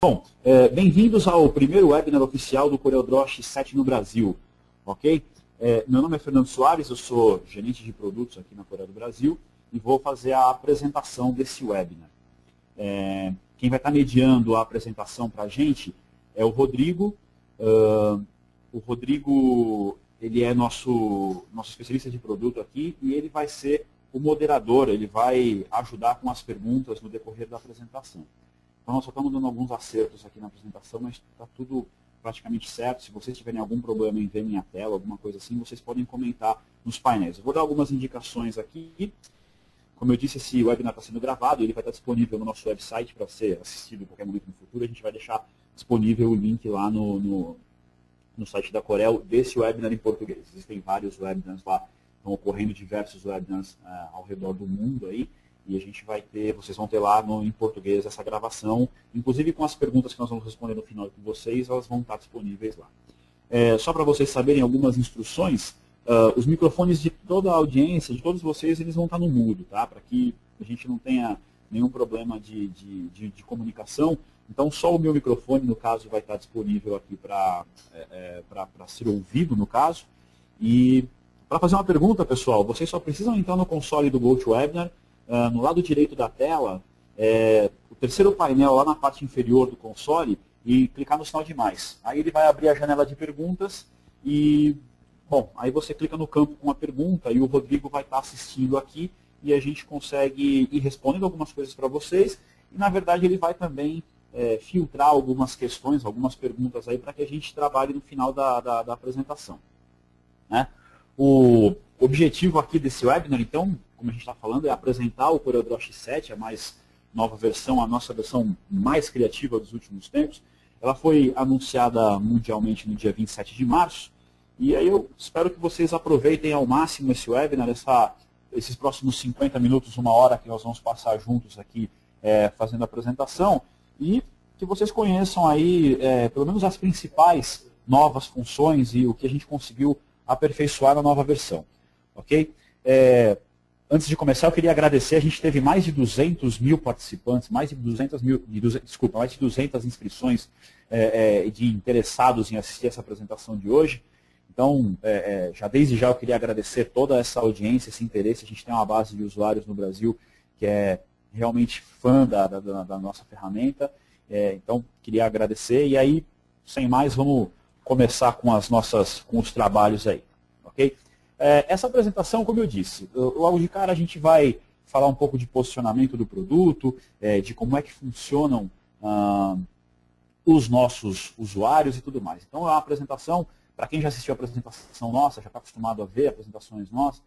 Bom, bem-vindos ao primeiro webinar oficial do CorelDRAW X7 no Brasil, ok? Meu nome é Fernando Soares, eu sou gerente de produtos aqui na Corel do Brasil e vou fazer a apresentação desse webinar. Quem vai estar mediando a apresentação para a gente é o Rodrigo. O Rodrigo, ele é nosso especialista de produto aqui e ele vai ser o moderador, ele vai ajudar com as perguntas no decorrer da apresentação. Então, nós só estamos dando alguns acertos aqui na apresentação, mas está tudo praticamente certo. Se vocês tiverem algum problema em ver minha tela, alguma coisa assim, vocês podem comentar nos painéis. Eu vou dar algumas indicações aqui. Como eu disse, esse webinar está sendo gravado, ele vai estar disponível no nosso website para ser assistido em qualquer momento no futuro. A gente vai deixar disponível o link lá no site da Corel desse webinar em português. Existem vários webinars lá, estão ocorrendo diversos webinars ao redor do mundo aí. E a gente vai ter, vocês vão ter lá em português essa gravação, inclusive com as perguntas que nós vamos responder no final com vocês, elas vão estar disponíveis lá. Só para vocês saberem algumas instruções, os microfones de toda a audiência, de todos vocês, eles vão estar no mudo, tá? Para que a gente não tenha nenhum problema de comunicação. Então, só o meu microfone, no caso, vai estar disponível aqui para ser ouvido, no caso. E para fazer uma pergunta, pessoal, vocês só precisam entrar no console do GoToWebinar. No lado direito da tela, o terceiro painel lá na parte inferior do console e clicar no sinal de mais. Aí ele vai abrir a janela de perguntas e, bom, aí você clica no campo com a pergunta e o Rodrigo vai estar assistindo aqui e a gente consegue ir respondendo algumas coisas para vocês e, na verdade, ele vai também filtrar algumas questões, algumas perguntas aí para que a gente trabalhe no final da apresentação, né? O objetivo aqui desse webinar, então, como a gente está falando, é apresentar o CorelDRAW X7, a mais nova versão, a nossa versão mais criativa dos últimos tempos. Ela foi anunciada mundialmente no dia 27 de março, e aí eu espero que vocês aproveitem ao máximo esse webinar, esses próximos 50 minutos, uma hora que nós vamos passar juntos aqui fazendo a apresentação, e que vocês conheçam aí, pelo menos as principais novas funções e o que a gente conseguiu aperfeiçoar na nova versão, ok? Antes de começar, eu queria agradecer, a gente teve mais de 200 mil participantes, mais de 200 inscrições de interessados em assistir essa apresentação de hoje. Então, desde já eu queria agradecer toda essa audiência, esse interesse. A gente tem uma base de usuários no Brasil que é realmente fã da nossa ferramenta. Então, queria agradecer. E aí, sem mais, vamos começar com os trabalhos aí, ok? Essa apresentação, como eu disse, logo de cara a gente vai falar um pouco de posicionamento do produto, de como é que funcionam os nossos usuários e tudo mais. Então é uma apresentação, para quem já assistiu a apresentação nossa, já está acostumado a ver apresentações nossas,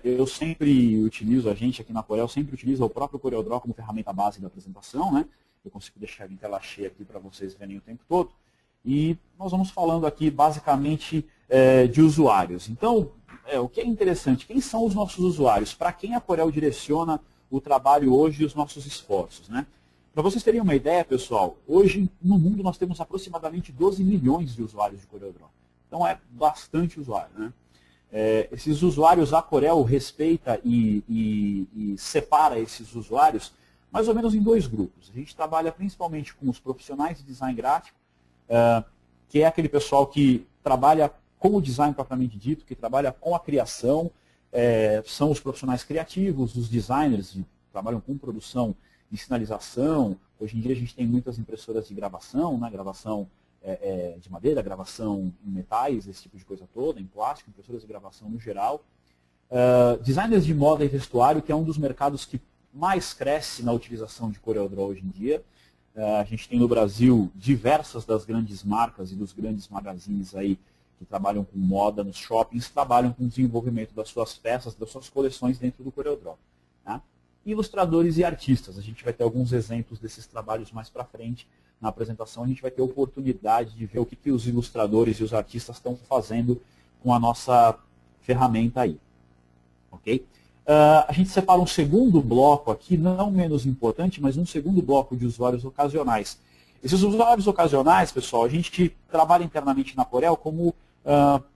eu sempre utilizo, a gente aqui na Corel sempre utiliza o próprio CorelDRAW como ferramenta base da apresentação, né? Eu consigo deixar em tela cheia aqui para vocês verem o tempo todo. E nós vamos falando aqui basicamente de usuários. Então, o que é interessante, quem são os nossos usuários? Para quem a Corel direciona o trabalho hoje e os nossos esforços, né? Para vocês terem uma ideia, pessoal, hoje no mundo nós temos aproximadamente 12 milhões de usuários de CorelDRAW. Então é bastante usuário, né? Esses usuários, a Corel respeita e separa esses usuários mais ou menos em dois grupos. A gente trabalha principalmente com os profissionais de design gráfico, que é aquele pessoal que trabalha com o design propriamente dito, que trabalha com a criação, são os profissionais criativos, os designers que trabalham com produção de sinalização. Hoje em dia a gente tem muitas impressoras de gravação, né? Gravação de madeira, gravação em metais, esse tipo de coisa toda, em plástico, impressoras de gravação no geral. Designers de moda e vestuário, que é um dos mercados que mais cresce na utilização de CorelDRAW hoje em dia. A gente tem no Brasil diversas das grandes marcas e dos grandes magazines aí que trabalham com moda nos shoppings, trabalham com o desenvolvimento das suas peças, das suas coleções dentro do CorelDRAW. Tá? Ilustradores e artistas, a gente vai ter alguns exemplos desses trabalhos mais para frente. Na apresentação a gente vai ter oportunidade de ver o que os ilustradores e os artistas estão fazendo com a nossa ferramenta aí. Ok? A gente separa um segundo bloco aqui, não menos importante, mas um segundo bloco de usuários ocasionais. Esses usuários ocasionais, pessoal, a gente trabalha internamente na Corel como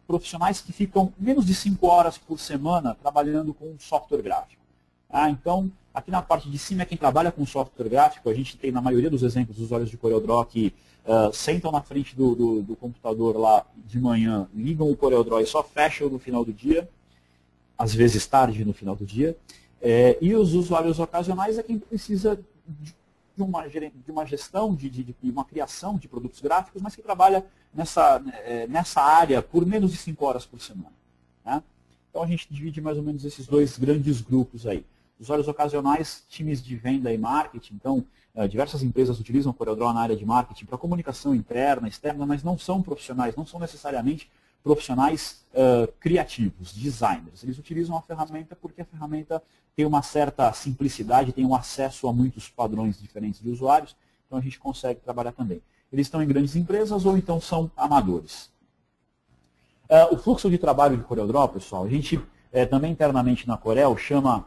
profissionais que ficam menos de 5 horas por semana trabalhando com software gráfico. Então, Aqui na parte de cima é quem trabalha com software gráfico. A gente tem, na maioria dos exemplos, usuários de CorelDRAW que sentam na frente do computador lá de manhã, ligam o CorelDRAW e só fecham no final do dia, às vezes tarde no final do dia. E os usuários ocasionais é quem precisa de uma gestão, de uma criação de produtos gráficos, mas que trabalha nessa área por menos de 5 horas por semana. Né? Então a gente divide mais ou menos esses dois grandes grupos aí. Usuários ocasionais, times de venda e marketing. Então, diversas empresas utilizam o CorelDRAW na área de marketing para comunicação interna, externa, mas não são profissionais, não são necessariamente profissionais criativos, designers. Eles utilizam a ferramenta porque a ferramenta tem uma certa simplicidade, tem um acesso a muitos padrões diferentes de usuários, então a gente consegue trabalhar também. Eles estão em grandes empresas ou então são amadores. O fluxo de trabalho de CorelDRAW, pessoal, a gente também internamente na Corel chama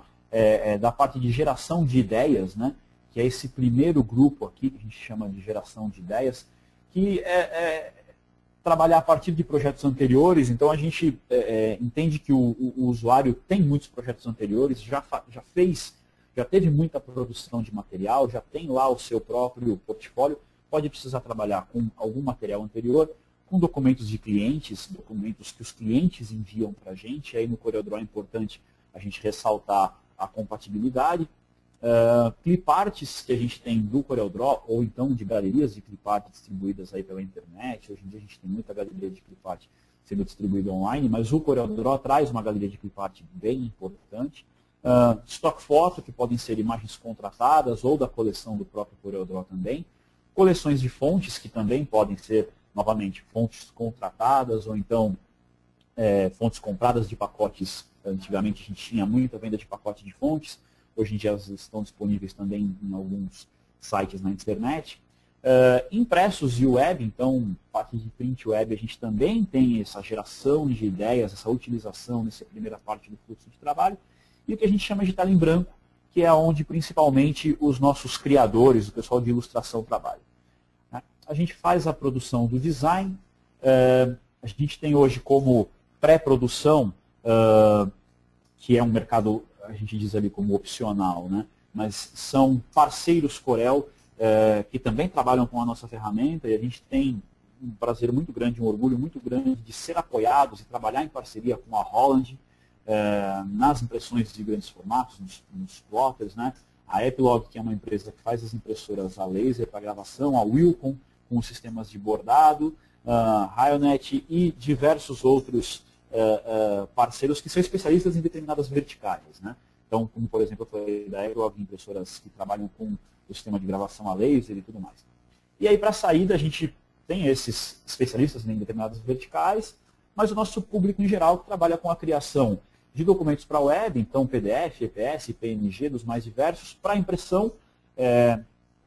da parte de geração de ideias, né? Que é esse primeiro grupo aqui, que a gente chama de geração de ideias, que trabalhar a partir de projetos anteriores. Então a gente entende que o usuário tem muitos projetos anteriores, já teve muita produção de material, já tem lá o seu próprio portfólio, pode precisar trabalhar com algum material anterior, com documentos de clientes, documentos que os clientes enviam para a gente. Aí no CorelDRAW é importante a gente ressaltar a compatibilidade. Cliparts que a gente tem do CorelDRAW, ou então de galerias de clipart distribuídas aí pela internet. Hoje em dia a gente tem muita galeria de clipart sendo distribuída online, mas o CorelDRAW traz uma galeria de clipart bem importante. Stock photo, que podem ser imagens contratadas ou da coleção do próprio CorelDRAW também. Coleções de fontes, que também podem ser, novamente, fontes contratadas ou então fontes compradas de pacotes. Antigamente a gente tinha muita venda de pacote de fontes. Hoje em dia elas estão disponíveis também em alguns sites na internet. Impressos e web, então, parte de print web, a gente também tem essa geração de ideias, essa utilização nessa primeira parte do fluxo de trabalho. E o que a gente chama de tela em branco, que é onde principalmente os nossos criadores, o pessoal de ilustração, trabalham. A gente faz a produção do design. A gente tem hoje como pré-produção, que é um mercado, a gente diz ali como opcional, né? Mas são parceiros Corel que também trabalham com a nossa ferramenta, e a gente tem um prazer muito grande, um orgulho muito grande de ser apoiados e trabalhar em parceria com a Holland nas impressões de grandes formatos, nos plotters, né? A Epilog, que é uma empresa que faz as impressoras a laser para gravação, a Wilcom, com os sistemas de bordado, a Hyonet e diversos outros parceiros que são especialistas em determinadas verticais, né? Então, como por exemplo, eu falei da Epilog, impressoras que trabalham com o sistema de gravação a laser e tudo mais. E aí, para a saída, a gente tem esses especialistas em determinadas verticais, mas o nosso público em geral trabalha com a criação de documentos para a web, então PDF, EPS, PNG, dos mais diversos, para impressão,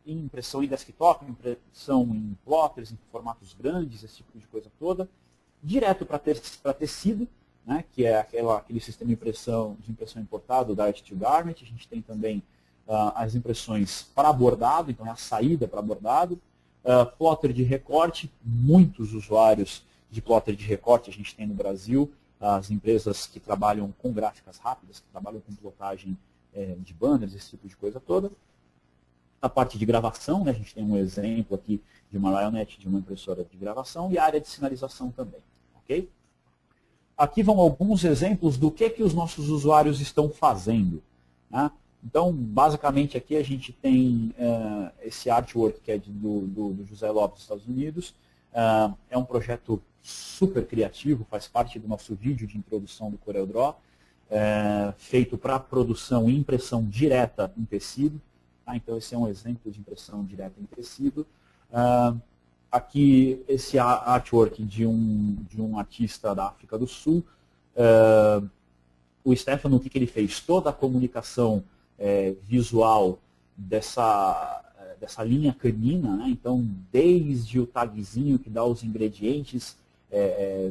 impressão em desktop, impressão em plotters, em formatos grandes, esse tipo de coisa toda, direto para tecido, né, que é aquele sistema de impressão importado da Art2Garment. A gente tem também as impressões para bordado, então é a saída para bordado, plotter de recorte, muitos usuários de plotter de recorte a gente tem no Brasil, as empresas que trabalham com gráficas rápidas, que trabalham com plotagem de banners, esse tipo de coisa toda. A parte de gravação, né, a gente tem um exemplo aqui de uma Ryonet, de uma impressora de gravação, e a área de sinalização também. Okay? Aqui vão alguns exemplos do que os nossos usuários estão fazendo. Né? Então, basicamente, aqui a gente tem esse artwork que é do José Lopes, dos Estados Unidos. É um projeto super criativo, faz parte do nosso vídeo de introdução do CorelDRAW, feito para produção e impressão direta em tecido. Tá? Então, esse é um exemplo de impressão direta em tecido. Aqui, esse artwork de um artista da África do Sul. O Stefano, o que ele fez? Toda a comunicação visual dessa linha canina, né? Então, desde o tagzinho que dá os ingredientes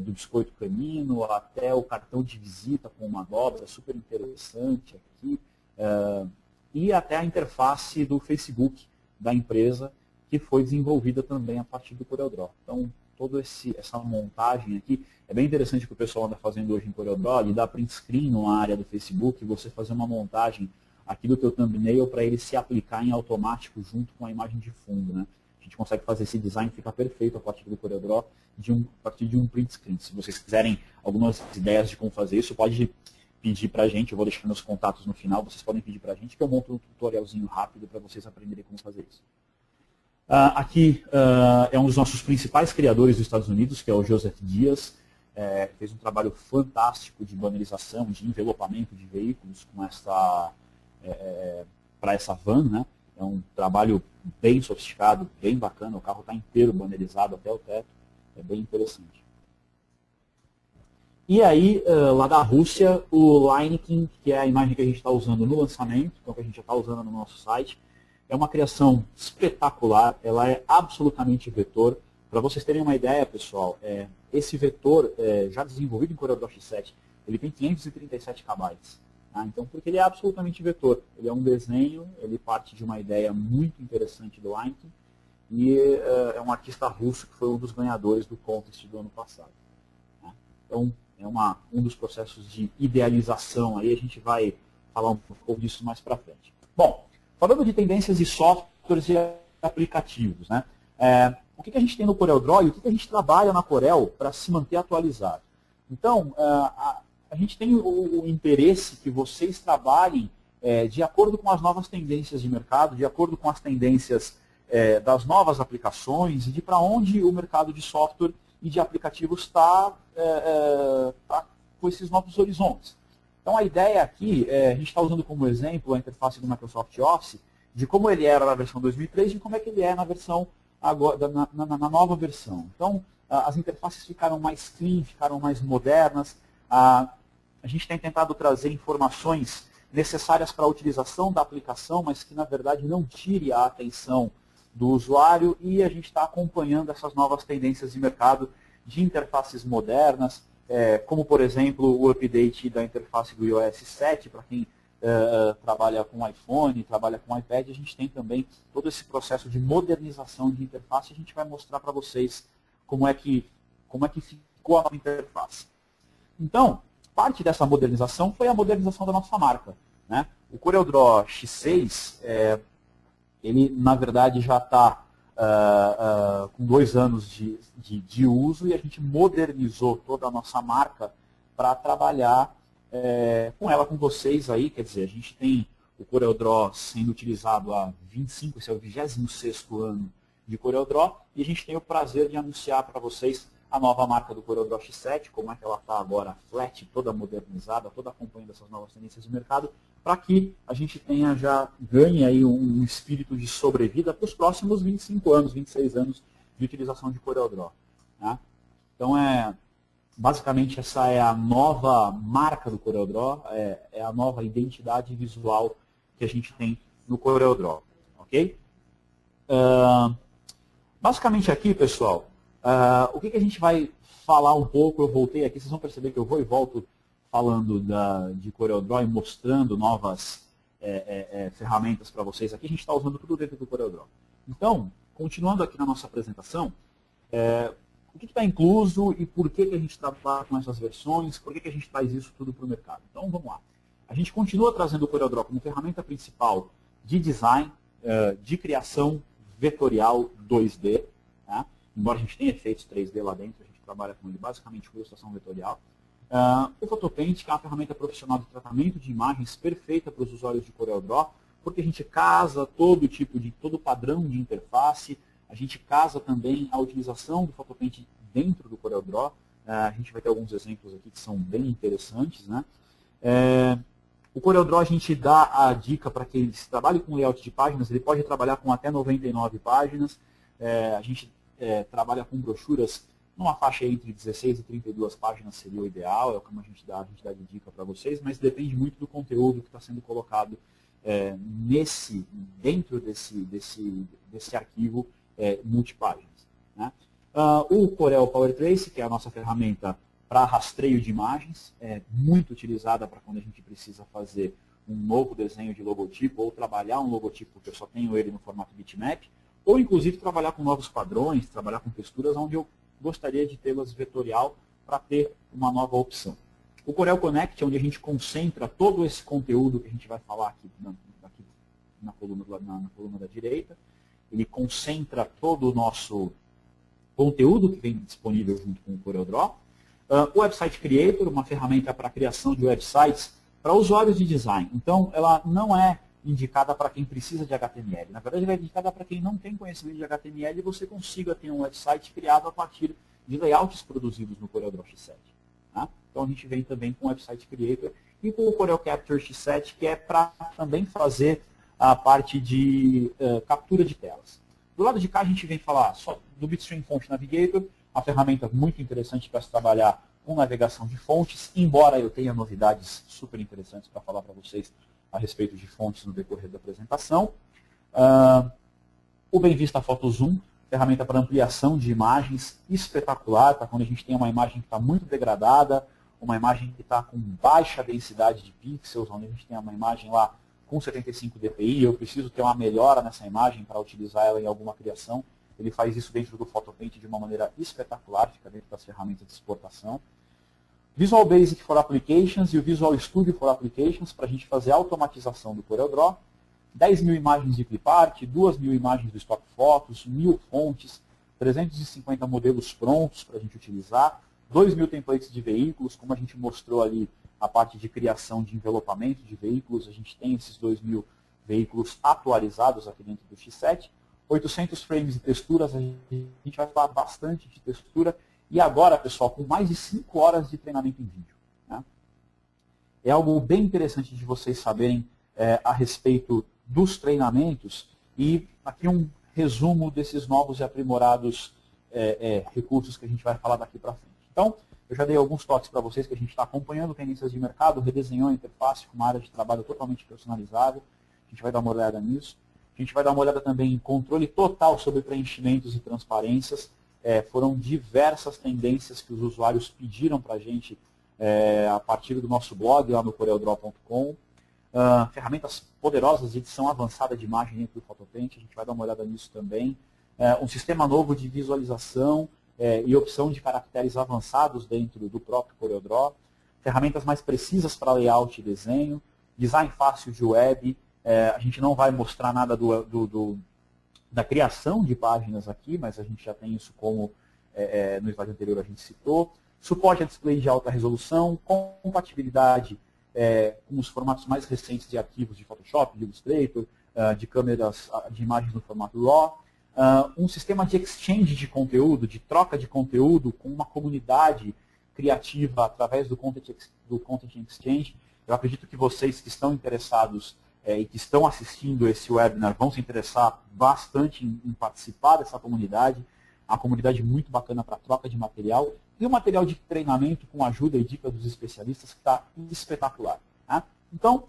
do biscoito canino, até o cartão de visita com uma dobra, super interessante aqui, e até a interface do Facebook da empresa, que foi desenvolvida também a partir do CorelDRAW. Então, toda essa montagem aqui, é bem interessante o que o pessoal anda fazendo hoje em CorelDRAW, de dar print screen na área do Facebook, você fazer uma montagem aqui do teu thumbnail para ele se aplicar em automático junto com a imagem de fundo, né? A gente consegue fazer esse design ficar perfeito a partir do CorelDRAW, a partir de um print screen. Se vocês quiserem algumas ideias de como fazer isso, pode pedir para a gente, eu vou deixar meus contatos no final, vocês podem pedir para a gente que eu monto um tutorialzinho rápido para vocês aprenderem como fazer isso. Aqui é um dos nossos principais criadores dos Estados Unidos, que é o Joseph Dias. Fez um trabalho fantástico de banerização, de envelopamento de veículos com para essa van, né? É um trabalho bem sofisticado, bem bacana, o carro está inteiro bannerizado até o teto, é bem interessante. E aí, lá da Rússia, o Lineking, que é a imagem que a gente está usando no lançamento, então que a gente já está usando no nosso site, é uma criação espetacular, ela é absolutamente vetor. Para vocês terem uma ideia, pessoal, esse vetor já desenvolvido em CorelDRAW X7, ele tem 537 KB. Tá? Então, porque ele é absolutamente vetor. Ele é um desenho, ele parte de uma ideia muito interessante do Lineking, e é um artista russo que foi um dos ganhadores do contest do ano passado. Tá? Então, é um dos processos de idealização, aí a gente vai falar um pouco disso mais para frente. Bom, falando de tendências de softwares e aplicativos, né? O que a gente tem no CorelDRAW e o que a gente trabalha na Corel para se manter atualizado. Então, a gente tem o interesse que vocês trabalhem de acordo com as novas tendências de mercado, de acordo com as tendências das novas aplicações e de para onde o mercado de software e de aplicativos está com esses novos horizontes. Então, a ideia aqui, a gente está usando como exemplo a interface do Microsoft Office, de como ele era na versão 2003 e como é que ele é na versão agora, na nova versão. Então, as interfaces ficaram mais clean, ficaram mais modernas. A gente tem tentado trazer informações necessárias para a utilização da aplicação, mas que, na verdade, não tire a atenção do usuário, e a gente está acompanhando essas novas tendências de mercado de interfaces modernas, como, por exemplo, o update da interface do iOS 7, para quem trabalha com iPhone, trabalha com iPad. A gente tem também todo esse processo de modernização de interface. A gente vai mostrar para vocês como é que ficou a nova interface. Então, parte dessa modernização foi a modernização da nossa marca, né? O CorelDRAW X6, ele, na verdade, já está com 2 anos de uso, e a gente modernizou toda a nossa marca para trabalhar com ela, com vocês aí. Quer dizer, a gente tem o CorelDRAW sendo utilizado há 25, esse é o 26º ano de CorelDRAW, e a gente tem o prazer de anunciar para vocês a nova marca do CorelDRAW X7, como é que ela está agora flat, toda modernizada, toda acompanhando essas novas tendências de mercado, para que a gente ganhe aí um espírito de sobrevida para os próximos 25 anos, 26 anos de utilização de CorelDRAW. Né? Então, basicamente, essa é a nova marca do CorelDRAW, é a nova identidade visual que a gente tem no CorelDRAW. Ok? Basicamente aqui, pessoal, o que a gente vai falar um pouco, eu voltei aqui, vocês vão perceber que eu vou e volto falando de CorelDRAW e mostrando novas ferramentas para vocês aqui. A gente está usando tudo dentro do CorelDRAW. Então, continuando aqui na nossa apresentação, o que está incluso e por que a gente trabalha com essas versões, por que a gente traz isso tudo para o mercado. Então, vamos lá. A gente continua trazendo o CorelDRAW como ferramenta principal de design, de criação vetorial 2D, tá? Embora a gente tenha efeitos 3D lá dentro, a gente trabalha com ele basicamente com ilustração vetorial. O Photopaint, que é uma ferramenta profissional de tratamento de imagens perfeita para os usuários de CorelDRAW, porque a gente casa todo padrão de interface, a gente casa também a utilização do Photopaint dentro do CorelDRAW. A gente vai ter alguns exemplos aqui que são bem interessantes, né? O CorelDRAW, a gente dá a dica para que ele trabalhe com layout de páginas, ele pode trabalhar com até 99 páginas. A gente trabalha com brochuras numa faixa entre 16 e 32 páginas seria o ideal, é como a gente dá de dica para vocês, mas depende muito do conteúdo que está sendo colocado dentro desse arquivo multipáginas. Né? O Corel PowerTrace, que é a nossa ferramenta para rastreio de imagens, é muito utilizada para quando a gente precisa fazer um novo desenho de logotipo, ou trabalhar um logotipo que eu só tenho ele no formato bitmap, ou inclusive trabalhar com novos padrões, trabalhar com texturas onde eu gostaria de tê-las vetorial para ter uma nova opção. O Corel Connect é onde a gente concentra todo esse conteúdo que a gente vai falar aqui na coluna da direita. Ele concentra todo o nosso conteúdo que vem disponível junto com o CorelDRAW. O Website Creator, uma ferramenta para a criação de websites para usuários de design. Então, ela não é indicada para quem precisa de HTML. Na verdade, ela é indicada para quem não tem conhecimento de HTML e você consiga ter um website criado a partir de layouts produzidos no CorelDRAW X7. Tá? Então, a gente vem também com o Website Creator e com o Corel Capture X7, que é para também fazer a parte de captura de telas. Do lado de cá, a gente vem falar só do Bitstream Font Navigator, a ferramenta muito interessante para se trabalhar com navegação de fontes, embora eu tenha novidades super interessantes para falar para vocês a respeito de fontes no decorrer da apresentação. O Bem-Vista Photo Zoom, ferramenta para ampliação de imagens, espetacular, para quando a gente tem uma imagem que está muito degradada, uma imagem que está com baixa densidade de pixels, onde a gente tem uma imagem lá com 75 dpi, eu preciso ter uma melhora nessa imagem para utilizar ela em alguma criação. Ele faz isso dentro do PhotoPaint de uma maneira espetacular, fica dentro das ferramentas de exportação. Visual Basic for Applications e o Visual Studio for Applications para a gente fazer a automatização do CorelDRAW. 10.000 imagens de clipart, 2.000 imagens do Stock Photos, 1.000 fontes, 350 modelos prontos para a gente utilizar, 2.000 templates de veículos, como a gente mostrou ali a parte de criação de envelopamento de veículos, a gente tem esses 2.000 veículos atualizados aqui dentro do X7, 800 frames de texturas, a gente vai falar bastante de textura, e agora, pessoal, com mais de 5 horas de treinamento em vídeo. Né? É algo bem interessante de vocês saberem a respeito dos treinamentos, e aqui um resumo desses novos e aprimorados recursos que a gente vai falar daqui para frente. Então, eu já dei alguns toques para vocês que a gente está acompanhando tendências de mercado, redesenhou a interface com uma área de trabalho totalmente personalizável. A gente vai dar uma olhada nisso. A gente vai dar uma olhada também em controle total sobre preenchimentos e transparências. Foram diversas tendências que os usuários pediram para a gente a partir do nosso blog, lá no CorelDRAW.com. Ferramentas poderosas de edição avançada de imagem dentro do PhotoPaint, a gente vai dar uma olhada nisso também. Um sistema novo de visualização e opção de caracteres avançados dentro do próprio CorelDRAW, ferramentas mais precisas para layout e desenho, design fácil de web, a gente não vai mostrar nada da criação de páginas aqui, mas a gente já tem isso como no slide anterior a gente citou, suporte a display de alta resolução, compatibilidade com os formatos mais recentes de arquivos de Photoshop, de Illustrator, de câmeras de imagens no formato RAW, um sistema de exchange de conteúdo, de troca de conteúdo com uma comunidade criativa através do Content Exchange. Eu acredito que vocês que estão interessados e que estão assistindo esse webinar vão se interessar bastante em participar dessa comunidade. Uma comunidade muito bacana para troca de material e um material de treinamento com ajuda e dica dos especialistas que está espetacular. Né? Então,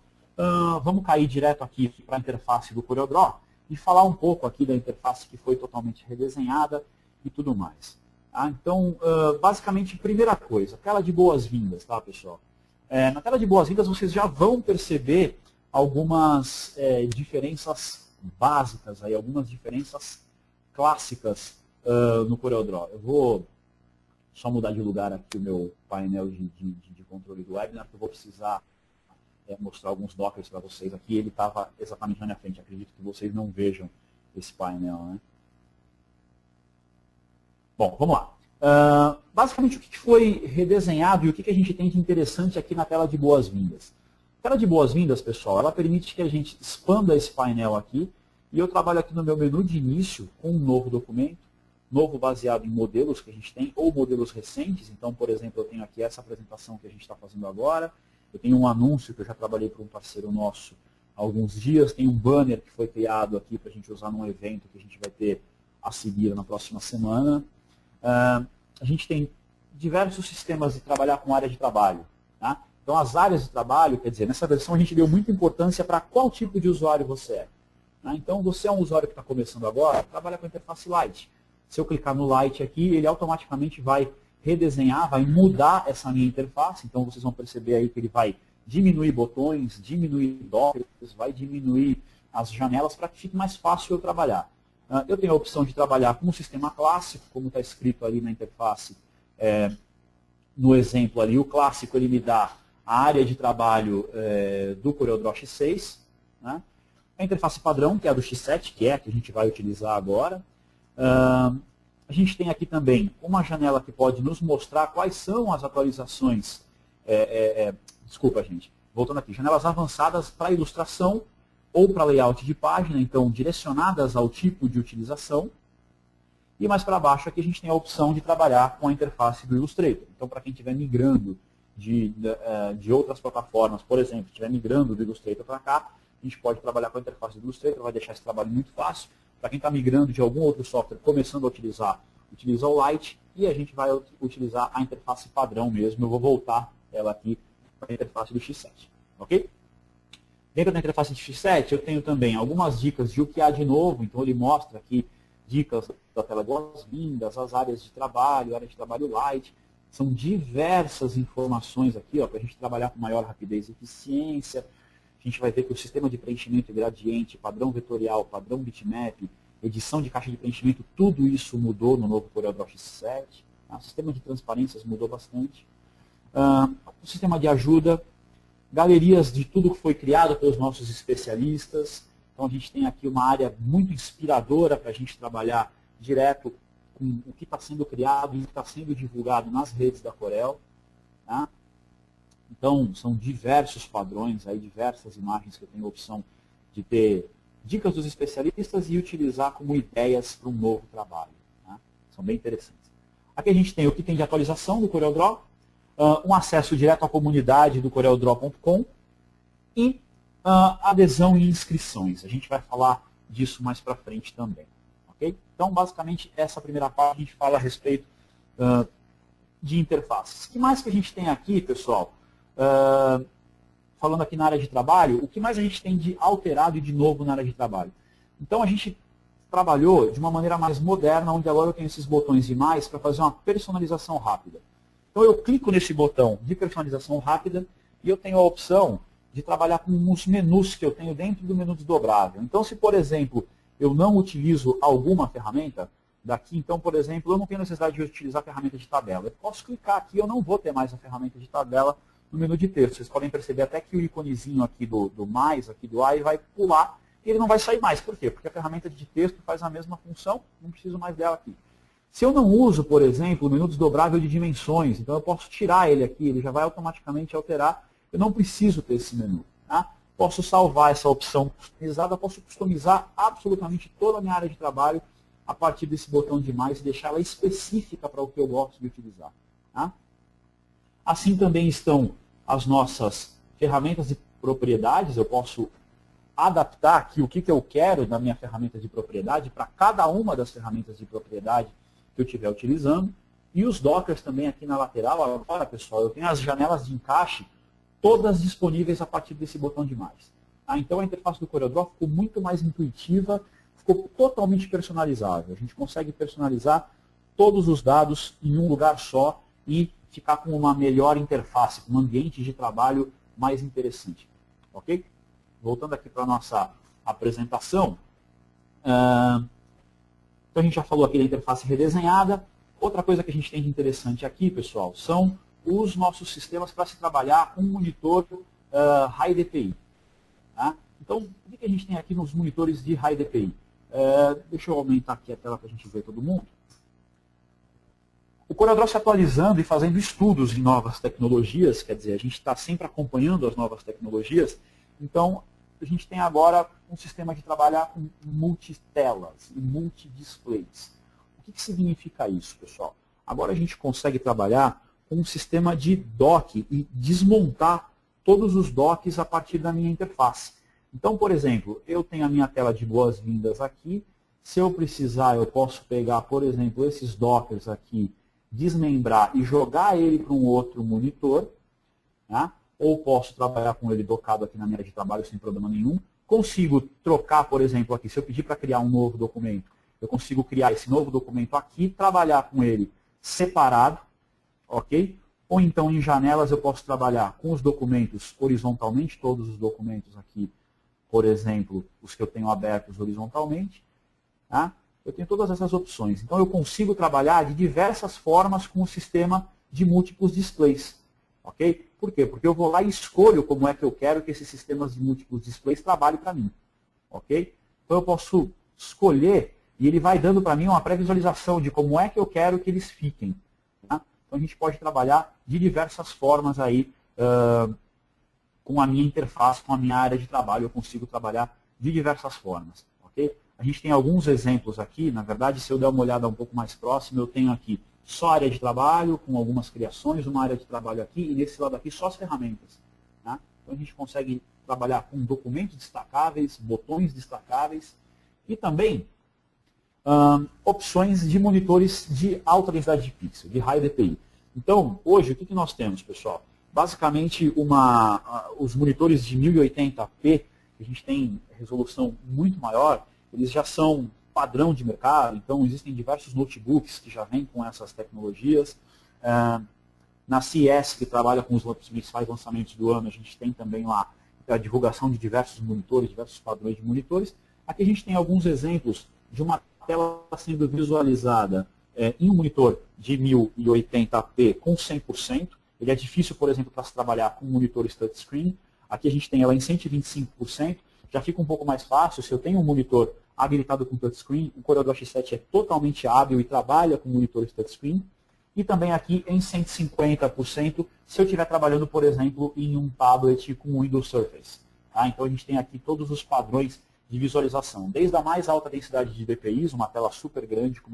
vamos cair direto aqui para a interface do CorelDRAW e falar um pouco aqui da interface que foi totalmente redesenhada e tudo mais. Tá? Então, basicamente, primeira coisa, tela de boas-vindas, tá, pessoal? Na tela de boas-vindas vocês já vão perceber algumas diferenças básicas, aí, algumas diferenças clássicas no CorelDRAW. Eu vou só mudar de lugar aqui o meu painel de controle do webinar, que eu vou precisar mostrar alguns dockers para vocês aqui. Ele estava exatamente na minha frente. Acredito que vocês não vejam esse painel. Né? Bom, vamos lá. Basicamente, o que foi redesenhado e o que a gente tem de interessante aqui na tela de boas-vindas? A tela de boas-vindas, pessoal, ela permite que a gente expanda esse painel aqui. E eu trabalho aqui no meu menu de início com um novo documento, novo baseado em modelos que a gente tem, ou modelos recentes. Então, por exemplo, eu tenho aqui essa apresentação que a gente está fazendo agora. Eu tenho um anúncio que eu já trabalhei para um parceiro nosso há alguns dias. Tem um banner que foi criado aqui para a gente usar num evento que a gente vai ter a seguir na próxima semana. A gente tem diversos sistemas de trabalhar com área de trabalho. Tá? Então, as áreas de trabalho, quer dizer, nessa versão a gente deu muita importância para qual tipo de usuário você é. Tá? Então, você é um usuário que está começando agora, trabalha com a interface Light. Se eu clicar no Light aqui, ele automaticamente vai redesenhar, vai mudar essa minha interface. Então, vocês vão perceber aí que ele vai diminuir botões, diminuir dockers, vai diminuir as janelas para que fique mais fácil eu trabalhar. Eu tenho a opção de trabalhar com um sistema clássico, como está escrito ali na interface no exemplo ali, o clássico ele me dá a área de trabalho do CorelDRAW X6, né? A interface padrão, que é a do X7, que é a que a gente vai utilizar agora. A gente tem aqui também uma janela que pode nos mostrar quais são as atualizações. Desculpa, gente. Voltando aqui, janelas avançadas para ilustração ou para layout de página, então direcionadas ao tipo de utilização. E mais para baixo aqui a gente tem a opção de trabalhar com a interface do Illustrator. Então, para quem estiver migrando de outras plataformas, por exemplo, estiver migrando do Illustrator para cá, a gente pode trabalhar com a interface do Illustrator, vai deixar esse trabalho muito fácil. Para quem está migrando de algum outro software, começando a utilizar, utiliza o Light, e a gente vai utilizar a interface padrão mesmo. Eu vou voltar ela aqui para a interface do X7. Ok? Dentro da interface do X7, eu tenho também algumas dicas de o que há de novo. Então, ele mostra aqui dicas da tela de boas-vindas, as áreas de trabalho, área de trabalho Light. São diversas informações aqui para a gente trabalhar com maior rapidez e eficiência. A gente vai ver que o sistema de preenchimento e gradiente, padrão vetorial, padrão bitmap, edição de caixa de preenchimento, tudo isso mudou no novo CorelDRAW X7. O sistema de transparências mudou bastante. O sistema de ajuda, galerias de tudo que foi criado pelos nossos especialistas. Então a gente tem aqui uma área muito inspiradora para a gente trabalhar direto com o que está sendo criado e o que está sendo divulgado nas redes da Corel. Tá? Então, são diversos padrões, aí, diversas imagens que eu tenho a opção de ter dicas dos especialistas e utilizar como ideias para um novo trabalho. Tá? São bem interessantes. Aqui a gente tem o que tem de atualização do CorelDRAW, um acesso direto à comunidade do CorelDRAW.com e adesão e inscrições. A gente vai falar disso mais para frente também. Okay? Então, basicamente, essa primeira parte a gente fala a respeito de interfaces. O que mais que a gente tem aqui, pessoal? Falando aqui na área de trabalho, o que mais a gente tem de alterado e de novo na área de trabalho? Então, a gente trabalhou de uma maneira mais moderna, onde agora eu tenho esses botões e mais para fazer uma personalização rápida. Então, eu clico nesse botão de personalização rápida e eu tenho a opção de trabalhar com os menus que eu tenho dentro do menu desdobrável. Então, se, por exemplo, eu não utilizo alguma ferramenta daqui, então, por exemplo, eu não tenho necessidade de utilizar a ferramenta de tabela. Eu posso clicar aqui, eu não vou ter mais a ferramenta de tabela no menu de texto. Vocês podem perceber até que o iconezinho aqui do mais, aqui do I, vai pular e ele não vai sair mais. Por quê? Porque a ferramenta de texto faz a mesma função, não preciso mais dela aqui. Se eu não uso, por exemplo, o menu desdobrável de dimensões, então eu posso tirar ele aqui, ele já vai automaticamente alterar, eu não preciso ter esse menu. Tá? Posso salvar essa opção customizada, posso customizar absolutamente toda a minha área de trabalho a partir desse botão de mais e deixar ela específica para o que eu gosto de utilizar. Tá? Assim também estão as nossas ferramentas de propriedades. Eu posso adaptar aqui o que eu quero da minha ferramenta de propriedade para cada uma das ferramentas de propriedade que eu estiver utilizando. E os dockers também aqui na lateral. Agora, pessoal, eu tenho as janelas de encaixe todas disponíveis a partir desse botão de mais. Tá? Então a interface do CorelDRAW ficou muito mais intuitiva, ficou totalmente personalizável. A gente consegue personalizar todos os dados em um lugar só e ficar com uma melhor interface, com um ambiente de trabalho mais interessante. Ok? Voltando aqui para a nossa apresentação. Então a gente já falou aqui da interface redesenhada. Outra coisa que a gente tem de interessante aqui, pessoal, são os nossos sistemas para se trabalhar com um monitor High DPI. Tá? Então, o que a gente tem aqui nos monitores de High DPI? Deixa eu aumentar aqui a tela para a gente ver todo mundo. O CorelDRAW se atualizando e fazendo estudos em novas tecnologias, quer dizer, a gente está sempre acompanhando as novas tecnologias, então a gente tem agora um sistema de trabalhar com multitelas e multidisplays. O que significa isso, pessoal? Agora a gente consegue trabalhar com um sistema de dock e desmontar todos os docks a partir da minha interface. Então, por exemplo, eu tenho a minha tela de boas-vindas aqui. Se eu precisar, eu posso pegar, por exemplo, esses dockers aqui, desmembrar e jogar ele para um outro monitor. Tá? Ou posso trabalhar com ele docado aqui na minha área de trabalho sem problema nenhum. Consigo trocar, por exemplo, aqui, se eu pedir para criar um novo documento, eu consigo criar esse novo documento aqui, trabalhar com ele separado, ok? Ou então em janelas eu posso trabalhar com os documentos horizontalmente, todos os documentos aqui, por exemplo, os que eu tenho abertos horizontalmente. Tá? Eu tenho todas essas opções. Então eu consigo trabalhar de diversas formas com o sistema de múltiplos displays. Ok? Por quê? Porque eu vou lá e escolho como é que eu quero que esses sistemas de múltiplos displays trabalhem para mim. Ok? Então eu posso escolher e ele vai dando para mim uma pré-visualização de como é que eu quero que eles fiquem. Tá? Então a gente pode trabalhar de diversas formas aí com a minha interface, com a minha área de trabalho. Eu consigo trabalhar de diversas formas. Ok? A gente tem alguns exemplos aqui. Na verdade, se eu der uma olhada um pouco mais próxima, eu tenho aqui só área de trabalho, com algumas criações, uma área de trabalho aqui, e nesse lado aqui só as ferramentas. Tá? Então a gente consegue trabalhar com documentos destacáveis, botões destacáveis, e também opções de monitores de alta densidade de pixel, de high DPI. Então, hoje, o que nós temos, pessoal? Basicamente, os monitores de 1080p, que a gente tem resolução muito maior, eles já são padrão de mercado, então existem diversos notebooks que já vêm com essas tecnologias. Na CES, que trabalha com os principais lançamentos do ano, a gente tem também lá a divulgação de diversos monitores, diversos padrões de monitores. Aqui a gente tem alguns exemplos de uma tela sendo visualizada em um monitor de 1080p com 100%. Ele é difícil, por exemplo, para se trabalhar com monitores touchscreen. Aqui a gente tem ela em 125%. Já fica um pouco mais fácil. Se eu tenho um monitor habilitado com touchscreen, o Corel Draw X7 é totalmente hábil e trabalha com monitores touchscreen. E também aqui em 150%, se eu estiver trabalhando, por exemplo, em um tablet com Windows Surface. Tá? Então a gente tem aqui todos os padrões de visualização, desde a mais alta densidade de DPIs, uma tela super grande com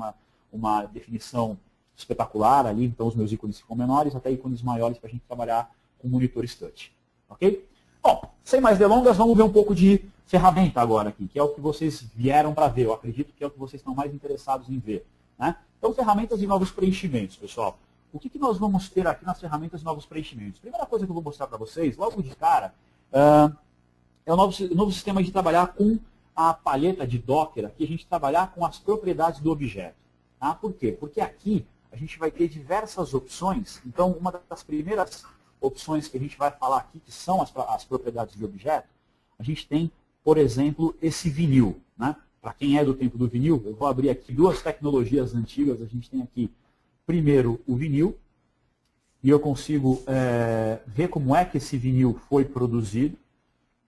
uma definição espetacular ali, então os meus ícones ficam menores, até ícones maiores para a gente trabalhar com monitores touch. Ok? Bom, sem mais delongas, vamos ver um pouco de ferramenta agora aqui, que é o que vocês vieram para ver. Eu acredito que é o que vocês estão mais interessados em ver. Né? Então, ferramentas de novos preenchimentos, pessoal. O que nós vamos ter aqui nas ferramentas de novos preenchimentos? Primeira coisa que eu vou mostrar para vocês, logo de cara, é o novo sistema de trabalhar com a palheta de Docker, aqui a gente trabalhar com as propriedades do objeto. Tá? Por quê? Porque aqui a gente vai ter diversas opções. Então, uma das primeiras opções que a gente vai falar aqui, que são as propriedades de objeto, a gente tem, por exemplo, esse vinil. Né? Para quem é do tempo do vinil, eu vou abrir aqui duas tecnologias antigas. A gente tem aqui, primeiro, o vinil, e eu consigo ver como é que esse vinil foi produzido.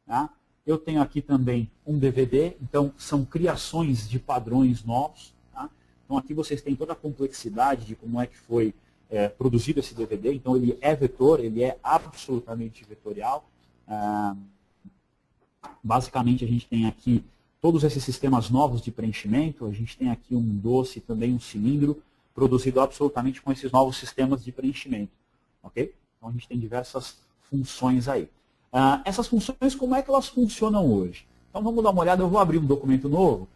Tá? Eu tenho aqui também um DVD, então são criações de padrões novos. Tá? Então aqui vocês têm toda a complexidade de como é que foi produzido esse DVD. Então ele é vetor, ele é absolutamente vetorial. Basicamente a gente tem aqui todos esses sistemas novos de preenchimento. A gente tem aqui um doce, também um cilindro, produzido absolutamente com esses novos sistemas de preenchimento. Ok? Então a gente tem diversas funções aí. Essas funções, como é que elas funcionam hoje? Então vamos dar uma olhada, eu vou abrir um documento novo.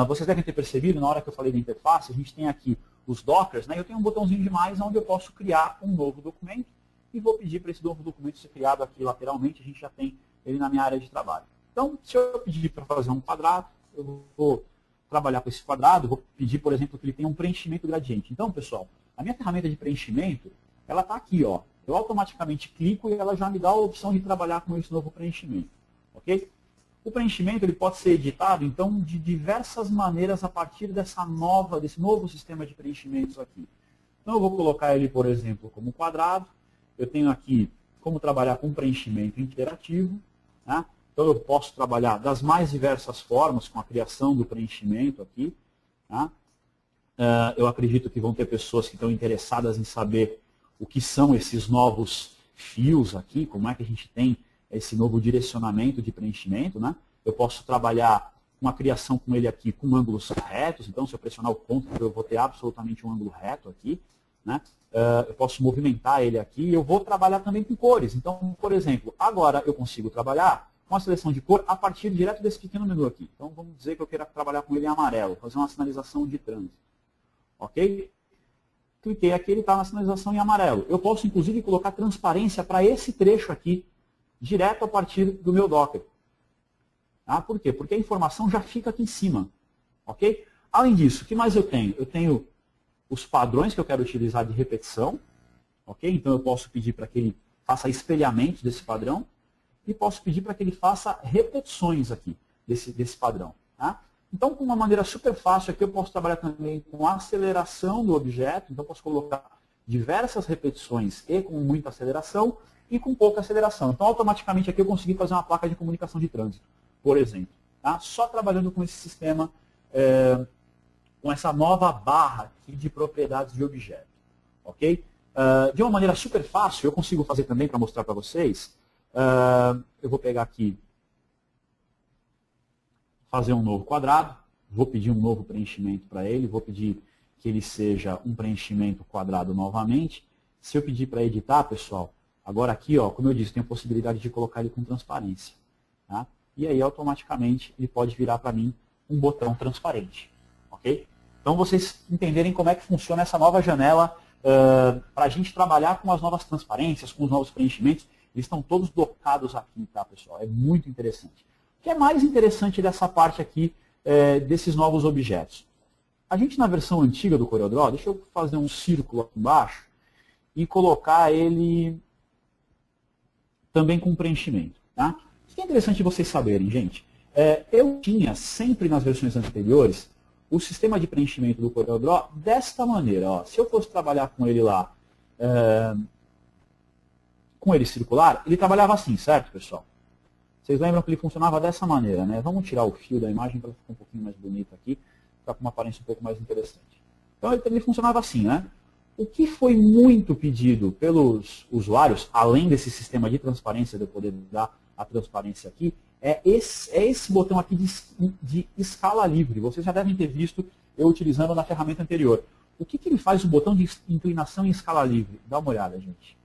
Vocês devem ter percebido, na hora que eu falei da interface, a gente tem aqui os dockers, né? Eu tenho um botãozinho de mais onde eu posso criar um novo documento e vou pedir para esse novo documento ser criado aqui lateralmente, a gente já tem ele na minha área de trabalho. Então, se eu pedir para fazer um quadrado, eu vou trabalhar com esse quadrado, vou pedir, por exemplo, que ele tenha um preenchimento gradiente. Então, pessoal, a minha ferramenta de preenchimento, ela está aqui, ó. Eu automaticamente clico e ela já me dá a opção de trabalhar com esse novo preenchimento. Ok? O preenchimento ele pode ser editado, então, de diversas maneiras a partir desse novo sistema de preenchimentos aqui. Então, eu vou colocar ele, por exemplo, como quadrado. Eu tenho aqui como trabalhar com preenchimento interativo. Né? Então, eu posso trabalhar das mais diversas formas com a criação do preenchimento aqui. Tá? Eu acredito que vão ter pessoas que estão interessadas em saber o que são esses novos fios aqui, como é que a gente tem esse novo direcionamento de preenchimento. Né? Eu posso trabalhar com a criação com ele aqui com ângulos retos, então se eu pressionar o Ctrl eu vou ter absolutamente um ângulo reto aqui. Né? Eu posso movimentar ele aqui e eu vou trabalhar também com cores. Então, por exemplo, agora eu consigo trabalhar com a seleção de cor a partir direto desse pequeno menu aqui. Então vamos dizer que eu queira trabalhar com ele em amarelo, fazer uma sinalização de trânsito. Ok? Cliquei aqui, ele está na sinalização em amarelo. Eu posso, inclusive, colocar transparência para esse trecho aqui, direto a partir do meu Docker. Por quê? Porque a informação já fica aqui em cima. Ok? Além disso, o que mais eu tenho? Eu tenho os padrões que eu quero utilizar de repetição. Ok? Então, eu posso pedir para que ele faça espelhamento desse padrão. E posso pedir para que ele faça repetições aqui desse padrão. Tá? Então, com uma maneira super fácil, aqui eu posso trabalhar também com a aceleração do objeto. Então, eu posso colocar diversas repetições e com muita aceleração e com pouca aceleração. Então, automaticamente aqui eu consegui fazer uma placa de comunicação de trânsito, por exemplo. Tá? Só trabalhando com esse sistema, com essa nova barra aqui de propriedades de objeto. Ok? De uma maneira super fácil, eu consigo fazer também para mostrar para vocês. Eu vou pegar aqui, fazer um novo quadrado, vou pedir um novo preenchimento para ele, vou pedir que ele seja um preenchimento quadrado novamente. Se eu pedir para editar, pessoal, agora aqui, ó, como eu disse, tem a possibilidade de colocar ele com transparência. Tá? E aí, automaticamente, ele pode virar para mim um botão transparente. Ok? Então, vocês entenderem como é que funciona essa nova janela para a gente trabalhar com as novas transparências, com os novos preenchimentos. Eles estão todos docados aqui, tá, pessoal? É muito interessante. O que é mais interessante dessa parte aqui, desses novos objetos? A gente, na versão antiga do CorelDRAW, deixa eu fazer um círculo aqui embaixo e colocar ele também com preenchimento. Tá? O que é interessante vocês saberem, gente? Eu tinha sempre nas versões anteriores o sistema de preenchimento do CorelDRAW desta maneira. Ó. Se eu fosse trabalhar com ele lá, com ele circular, ele trabalhava assim, certo, pessoal? Vocês lembram que ele funcionava dessa maneira, né? Vamos tirar o fio da imagem para ficar um pouquinho mais bonito aqui, ficar com uma aparência um pouco mais interessante. Então, ele funcionava assim, né? O que foi muito pedido pelos usuários, além desse sistema de transparência, de eu poder dar a transparência aqui, é esse botão aqui de escala livre. Vocês já devem ter visto eu utilizando na ferramenta anterior. O que ele faz o botão de inclinação em escala livre? Dá uma olhada, gente.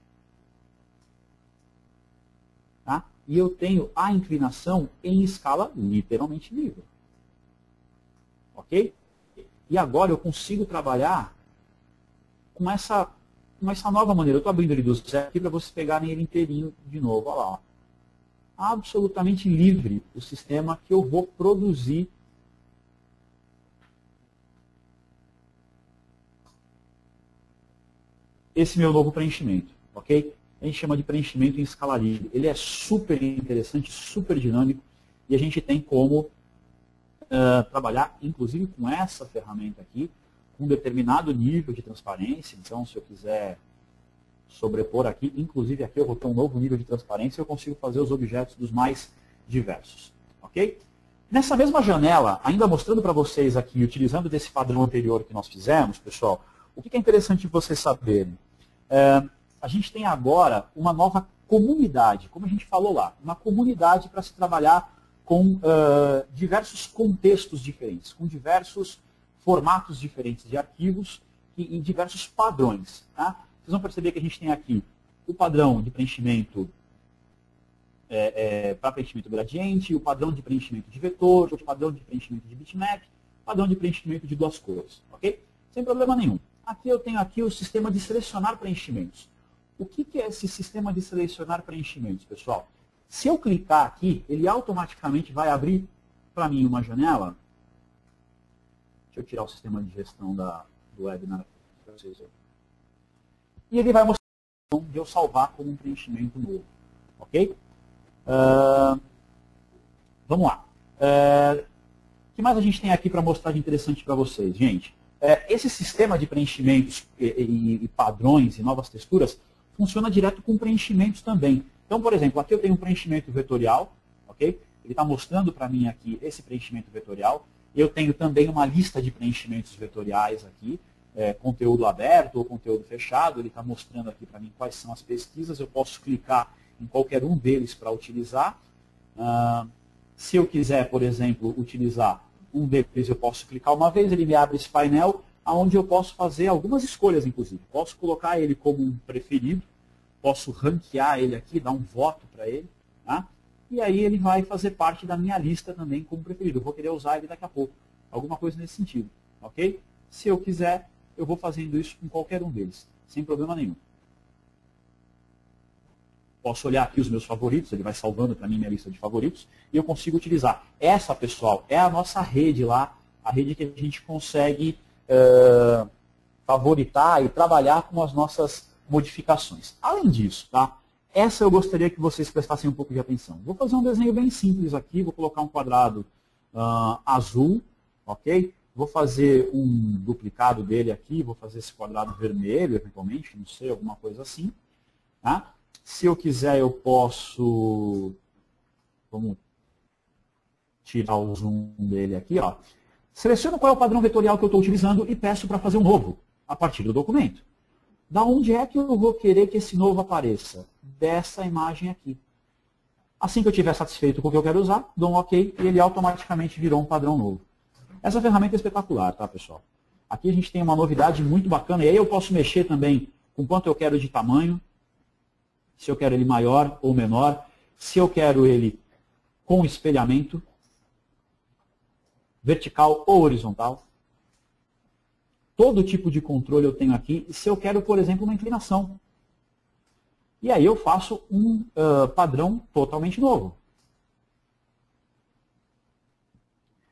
Tá? E eu tenho a inclinação em escala literalmente livre. Ok? E agora eu consigo trabalhar com essa nova maneira. Eu estou abrindo ele do zero aqui para vocês pegarem ele inteirinho de novo. Olha lá. Ó. Absolutamente livre o sistema que eu vou produzir esse meu novo preenchimento. Ok? A gente chama de preenchimento em escala livre. Ele é super interessante, super dinâmico, e a gente tem como trabalhar, inclusive, com essa ferramenta aqui, com um determinado nível de transparência. Então, se eu quiser sobrepor aqui, inclusive aqui eu vou ter um novo nível de transparência, eu consigo fazer os objetos dos mais diversos. Ok? Nessa mesma janela, ainda mostrando para vocês aqui, utilizando desse padrão anterior que nós fizemos, pessoal, o que é interessante vocês saberem? A gente tem agora uma nova comunidade, como a gente falou lá, uma comunidade para se trabalhar com diversos contextos diferentes, com diversos formatos diferentes de arquivos e diversos padrões. Tá? Vocês vão perceber que a gente tem aqui o padrão de preenchimento para preenchimento gradiente, o padrão de preenchimento de vetor, o padrão de preenchimento de bitmap, o padrão de preenchimento de duas cores. Ok? Sem problema nenhum. Aqui eu tenho aqui o sistema de selecionar preenchimentos. O que é esse sistema de selecionar preenchimentos, pessoal? Se eu clicar aqui, ele automaticamente vai abrir para mim uma janela. Deixa eu tirar o sistema de gestão do webinar para vocês verem. E ele vai mostrar de eu salvar como um preenchimento novo. Ok? Vamos lá. O que mais a gente tem aqui para mostrar de interessante para vocês? Gente, esse sistema de preenchimentos e padrões e novas texturas funciona direto com preenchimentos também. Então, por exemplo, aqui eu tenho um preenchimento vetorial, ok? Ele está mostrando para mim aqui esse preenchimento vetorial. Eu tenho também uma lista de preenchimentos vetoriais aqui, conteúdo aberto ou conteúdo fechado. Ele está mostrando aqui para mim quais são as pesquisas. Eu posso clicar em qualquer um deles para utilizar. Se eu quiser, por exemplo, utilizar um deles, eu posso clicar uma vez, ele me abre esse painel, onde eu posso fazer algumas escolhas, inclusive. Posso colocar ele como um preferido, posso ranquear ele aqui, dar um voto para ele, tá? E aí ele vai fazer parte da minha lista também como preferido. Eu vou querer usar ele daqui a pouco, alguma coisa nesse sentido, ok? Se eu quiser, eu vou fazendo isso com qualquer um deles, sem problema nenhum. Posso olhar aqui os meus favoritos, ele vai salvando para mim minha lista de favoritos, e eu consigo utilizar. Essa, pessoal, é a nossa rede lá, a rede que a gente consegue favoritar e trabalhar com as nossas modificações. Além disso, tá? Essa eu gostaria que vocês prestassem um pouco de atenção. Vou fazer um desenho bem simples aqui, vou colocar um quadrado azul, ok? Vou fazer um duplicado dele aqui, vou fazer esse quadrado vermelho, eventualmente, não sei, alguma coisa assim. Tá? Se eu quiser, eu posso... Vamos tirar o zoom dele aqui. Ó. Seleciono qual é o padrão vetorial que eu estou utilizando e peço para fazer um novo, a partir do documento. Da onde é que eu vou querer que esse novo apareça? Dessa imagem aqui. Assim que eu estiver satisfeito com o que eu quero usar, dou um OK e ele automaticamente virou um padrão novo. Essa ferramenta é espetacular, tá, pessoal? Aqui a gente tem uma novidade muito bacana, e aí eu posso mexer também com quanto eu quero de tamanho, se eu quero ele maior ou menor, se eu quero ele com espelhamento, vertical ou horizontal. Todo tipo de controle eu tenho aqui, e se eu quero, por exemplo, uma inclinação. E aí eu faço um padrão totalmente novo.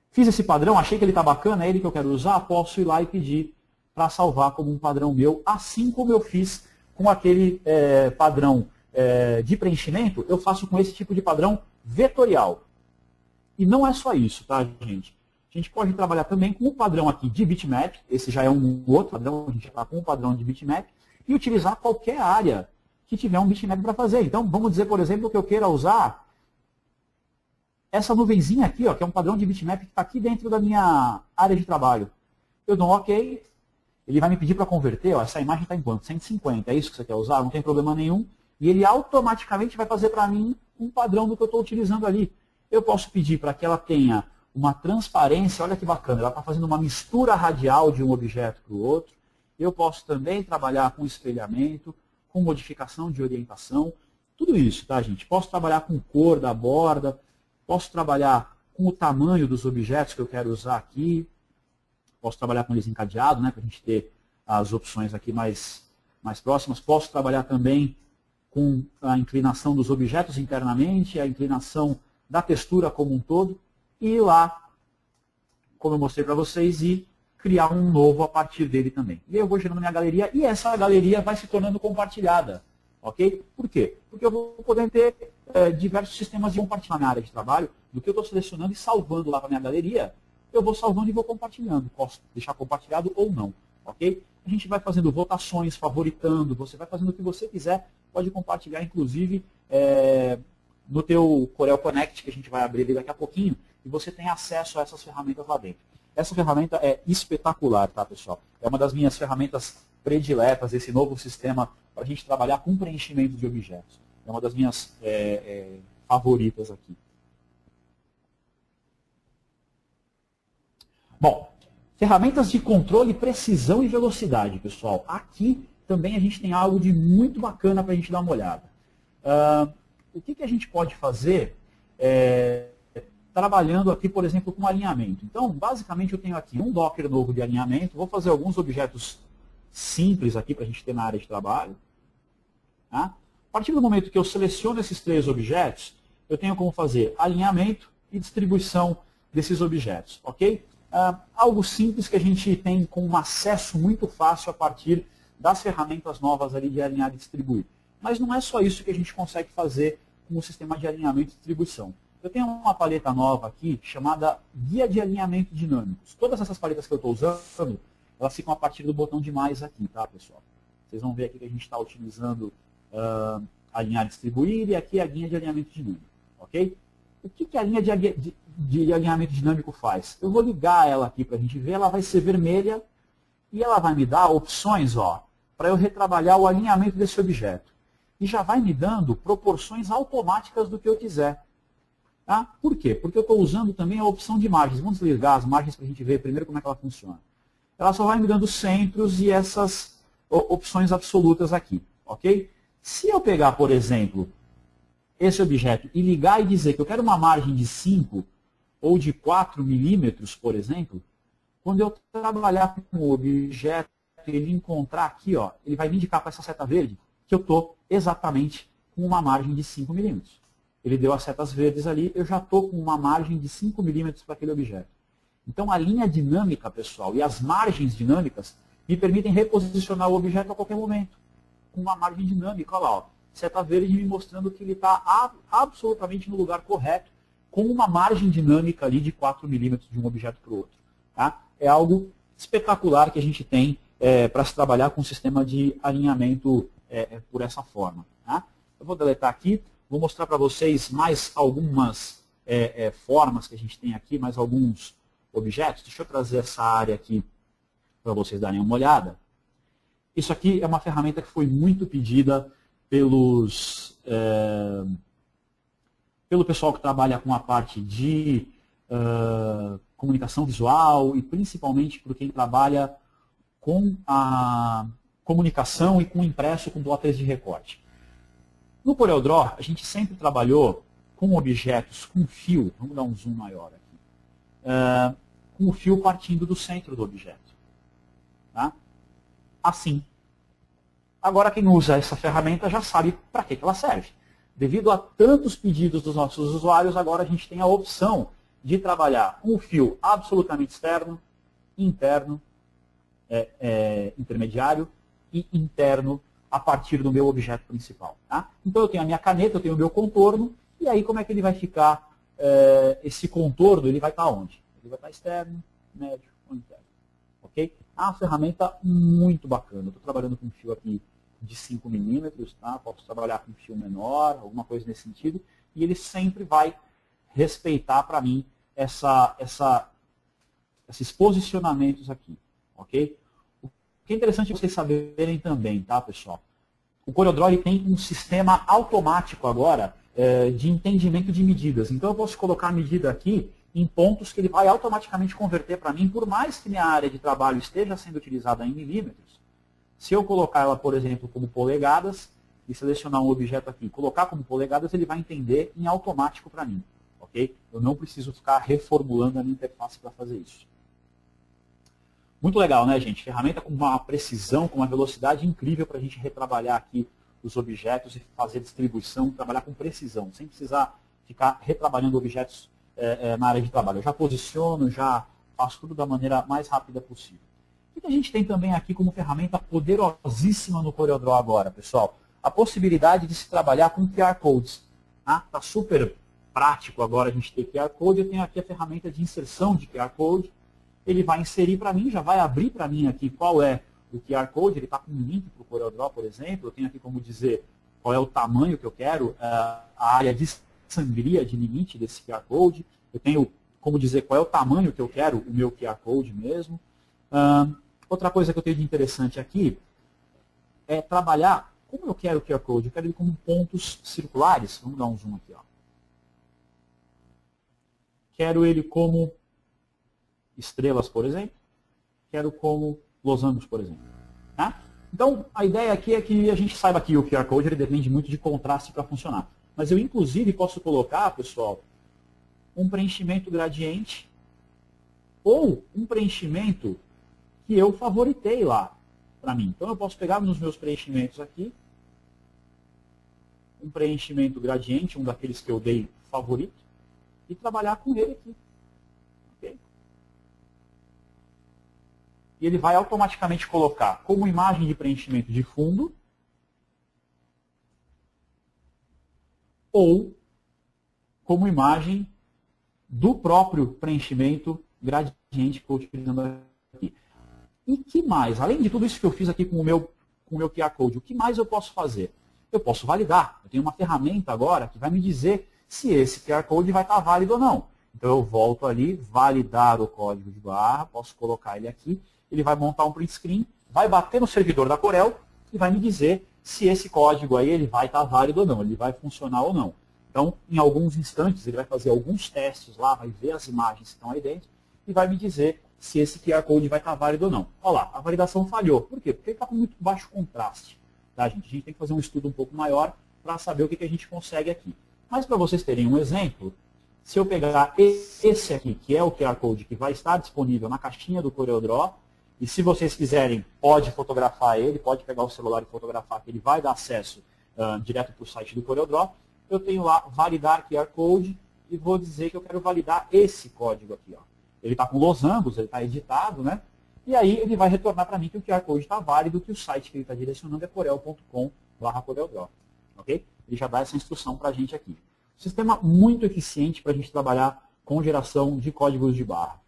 Fiz esse padrão, achei que ele está bacana, é ele que eu quero usar, posso ir lá e pedir para salvar como um padrão meu, assim como eu fiz com aquele padrão de preenchimento, eu faço com esse tipo de padrão vetorial. E não é só isso, tá, gente? A gente pode trabalhar também com o padrão aqui de bitmap, esse já é um outro padrão, a gente está com um padrão de bitmap, e utilizar qualquer área que tiver um bitmap para fazer. Então, vamos dizer, por exemplo, que eu queira usar essa nuvenzinha aqui, ó, que é um padrão de bitmap que está aqui dentro da minha área de trabalho. Eu dou um OK, ele vai me pedir para converter, ó, essa imagem está em quanto? 150, é isso que você quer usar? Não tem problema nenhum. E ele automaticamente vai fazer para mim um padrão do que eu estou utilizando ali. Eu posso pedir para que ela tenha uma transparência, olha que bacana, ela está fazendo uma mistura radial de um objeto para o outro. Eu posso também trabalhar com espelhamento, com modificação de orientação, tudo isso, tá, gente? Posso trabalhar com cor da borda, posso trabalhar com o tamanho dos objetos que eu quero usar aqui, posso trabalhar com eles encadeados, né, para a gente ter as opções aqui mais próximas. Posso trabalhar também com a inclinação dos objetos internamente, a inclinação da textura como um todo, e ir lá, como eu mostrei para vocês, e criar um novo a partir dele também. E aí eu vou gerando minha galeria, e essa galeria vai se tornando compartilhada. Ok? Por quê? Porque eu vou poder ter diversos sistemas de compartilhar na minha área de trabalho, do que eu estou selecionando e salvando lá para a minha galeria, eu vou salvando e vou compartilhando. Posso deixar compartilhado ou não. Ok? A gente vai fazendo votações, favoritando, você vai fazendo o que você quiser, pode compartilhar, inclusive, no teu Corel Connect, que a gente vai abrir ele daqui a pouquinho, e você tem acesso a essas ferramentas lá dentro. Essa ferramenta é espetacular, tá, pessoal? É uma das minhas ferramentas prediletas, esse novo sistema para a gente trabalhar com preenchimento de objetos. É uma das minhas favoritas aqui. Bom, ferramentas de controle, precisão e velocidade, pessoal. Aqui também a gente tem algo de muito bacana para a gente dar uma olhada. O que a gente pode fazer trabalhando aqui, por exemplo, com alinhamento? Então, basicamente, eu tenho aqui um Docker novo de alinhamento. Vou fazer alguns objetos simples aqui para a gente ter na área de trabalho. Tá? A partir do momento que eu seleciono esses 3 objetos, eu tenho como fazer alinhamento e distribuição desses objetos. Ok? Algo simples que a gente tem com um acesso muito fácil a partir das ferramentas novas ali de alinhar e distribuir. Mas não é só isso que a gente consegue fazer com o sistema de alinhamento e distribuição. Eu tenho uma paleta nova aqui chamada Guia de Alinhamento Dinâmicos. Todas essas paletas que eu estou usando, elas ficam a partir do botão de mais aqui, tá, pessoal? Vocês vão ver aqui que a gente está utilizando alinhar e distribuir, e aqui a guia de alinhamento dinâmico, ok? O que a linha de alinhamento dinâmico faz? Eu vou ligar ela aqui para a gente ver, ela vai ser vermelha, e ela vai me dar opções, para eu retrabalhar o alinhamento desse objeto. E já vai me dando proporções automáticas do que eu quiser. Tá? Por quê? Porque eu estou usando também a opção de margens. Vamos desligar as margens para a gente ver primeiro como é que ela funciona. Ela só vai me dando centros e essas opções absolutas aqui. Ok? Se eu pegar, por exemplo, esse objeto e ligar e dizer que eu quero uma margem de 5 ou de 4 milímetros, por exemplo, quando eu trabalhar com o objeto e ele encontrar aqui, ele vai me indicar com essa seta verde que eu estou exatamente com uma margem de 5 milímetros. Ele deu as setas verdes ali, eu já estou com uma margem de 5 milímetros para aquele objeto. Então, a linha dinâmica, pessoal, e as margens dinâmicas me permitem reposicionar o objeto a qualquer momento, com uma margem dinâmica. Olha lá, seta verde me mostrando que ele está absolutamente no lugar correto, com uma margem dinâmica ali de 4 milímetros de um objeto para o outro. Tá? é algo espetacular que a gente tem para se trabalhar com o sistema de alinhamento por essa forma. Tá? Eu vou deletar aqui, vou mostrar para vocês mais algumas formas que a gente tem aqui, mais alguns objetos. Deixa eu trazer essa área aqui para vocês darem uma olhada. Isso aqui é uma ferramenta que foi muito pedida pelo pessoal que trabalha com a parte de comunicação visual e principalmente por quem trabalha com a comunicação e com o impresso com plotters de recorte. No CorelDRAW, a gente sempre trabalhou com objetos com fio, vamos dar um zoom maior aqui, com o fio partindo do centro do objeto. Tá? Assim. Agora quem usa essa ferramenta já sabe para que ela serve. Devido a tantos pedidos dos nossos usuários, agora a gente tem a opção de trabalhar com o fio absolutamente externo, interno, intermediário e interno a partir do meu objeto principal. Tá? Então eu tenho a minha caneta, eu tenho o meu contorno, e aí como é que ele vai ficar? Esse contorno ele vai estar onde? Ele vai estar externo, médio ou interno. Ok? É uma ferramenta muito bacana. Eu estou trabalhando com um fio aqui de 5 milímetros, tá? Posso trabalhar com um fio menor, alguma coisa nesse sentido, e ele sempre vai respeitar para mim esses posicionamentos aqui. Ok? O que é interessante vocês saberem também, tá, pessoal? O CorelDRAW ele tem um sistema automático agora de entendimento de medidas. Então eu posso colocar a medida aqui em pontos que ele vai automaticamente converter para mim, por mais que minha área de trabalho esteja sendo utilizada em milímetros. Se eu colocar ela, por exemplo, como polegadas, e selecionar um objeto aqui, colocar como polegadas, ele vai entender em automático para mim. Ok? Eu não preciso ficar reformulando a minha interface para fazer isso. Muito legal, né, gente? Ferramenta com uma precisão, com uma velocidade incrível para a gente retrabalhar aqui os objetos e fazer distribuição, trabalhar com precisão, sem precisar ficar retrabalhando objetos na área de trabalho. Eu já posiciono, já faço tudo da maneira mais rápida possível. O que a gente tem também aqui como ferramenta poderosíssima no CorelDRAW agora, pessoal? A possibilidade de se trabalhar com QR Codes. Tá super prático agora a gente ter QR Code. Eu tenho aqui a ferramenta de inserção de QR Code. Ele vai inserir para mim, já vai abrir para mim aqui qual é o QR Code. Ele está com um link para o CorelDRAW, por exemplo. Eu tenho aqui como dizer qual é o tamanho que eu quero, a área de sangria de limite desse QR Code. Eu tenho como dizer qual é o tamanho que eu quero, o meu QR Code mesmo. Outra coisa que eu tenho de interessante aqui é trabalhar, como eu quero o QR Code? Eu quero ele como pontos circulares. Vamos dar um zoom aqui. Ó. Quero ele como estrelas, por exemplo. Quero como losangos, por exemplo. Tá? Então, a ideia aqui é que a gente saiba que o QR Code ele depende muito de contraste para funcionar. Mas eu, inclusive, posso colocar, pessoal, um preenchimento gradiente ou um preenchimento que eu favoritei lá para mim. Então, eu posso pegar nos meus preenchimentos aqui, um preenchimento gradiente, um daqueles que eu dei favorito, e trabalhar com ele aqui. Okay? E ele vai automaticamente colocar como imagem de preenchimento de fundo ou como imagem do próprio preenchimento gradiente que eu estou utilizando aqui. E que mais? Além de tudo isso que eu fiz aqui com o meu QR Code, o que mais eu posso fazer? Eu posso validar. Eu tenho uma ferramenta agora que vai me dizer se esse QR Code vai estar válido ou não. Então eu volto ali, validar o código de barra, posso colocar ele aqui, ele vai montar um print screen, vai bater no servidor da Corel e vai me dizer se esse código aí ele vai estar válido ou não, ele vai funcionar ou não. Então, em alguns instantes, ele vai fazer alguns testes lá, vai ver as imagens que estão aí dentro e vai me dizer se esse QR Code vai estar válido ou não. Olha lá, a validação falhou. Por quê? Porque ele está com muito baixo contraste. Tá, gente? A gente tem que fazer um estudo um pouco maior para saber o que a gente consegue aqui. Mas para vocês terem um exemplo, se eu pegar esse aqui, que é o QR Code que vai estar disponível na caixinha do CorelDRAW, e se vocês quiserem, pode fotografar ele, pode pegar o celular e fotografar, que ele vai dar acesso direto para o site do CorelDRAW. Eu tenho lá validar QR Code e vou dizer que eu quero validar esse código aqui. Ó. Ele está com losangos, ele está editado, né? E aí ele vai retornar para mim que o QR Code está válido, que o site que ele está direcionando é corel.com/CorelDRAW. Ok? Ele já dá essa instrução para a gente aqui. Sistema muito eficiente para a gente trabalhar com geração de códigos de barra.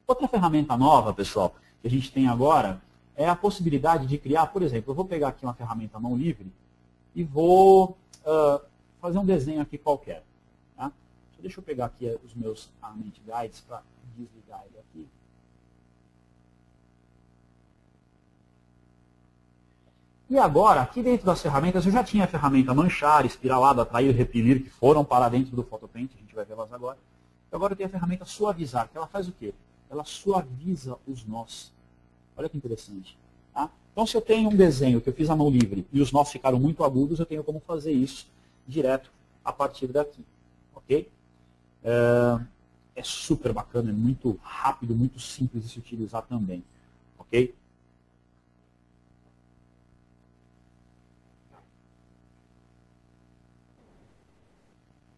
Outra ferramenta nova, pessoal, que a gente tem agora é a possibilidade de criar, por exemplo, eu vou pegar aqui uma ferramenta mão livre e vou fazer um desenho aqui qualquer. Tá? Deixa eu pegar aqui os meus Armament Guides para desligar ele aqui. E agora, aqui dentro das ferramentas, eu já tinha a ferramenta manchar, espiralado, atrair, reprimir, que foram para dentro do Photopaint, a gente vai ver elas agora. E agora eu tenho a ferramenta suavizar, que ela faz o quê? Ela suaviza os nós. Olha que interessante. Tá? Então, se eu tenho um desenho que eu fiz à mão livre e os nós ficaram muito agudos, eu tenho como fazer isso direto a partir daqui. Ok? É super bacana, é muito rápido, muito simples de se utilizar também. Ok?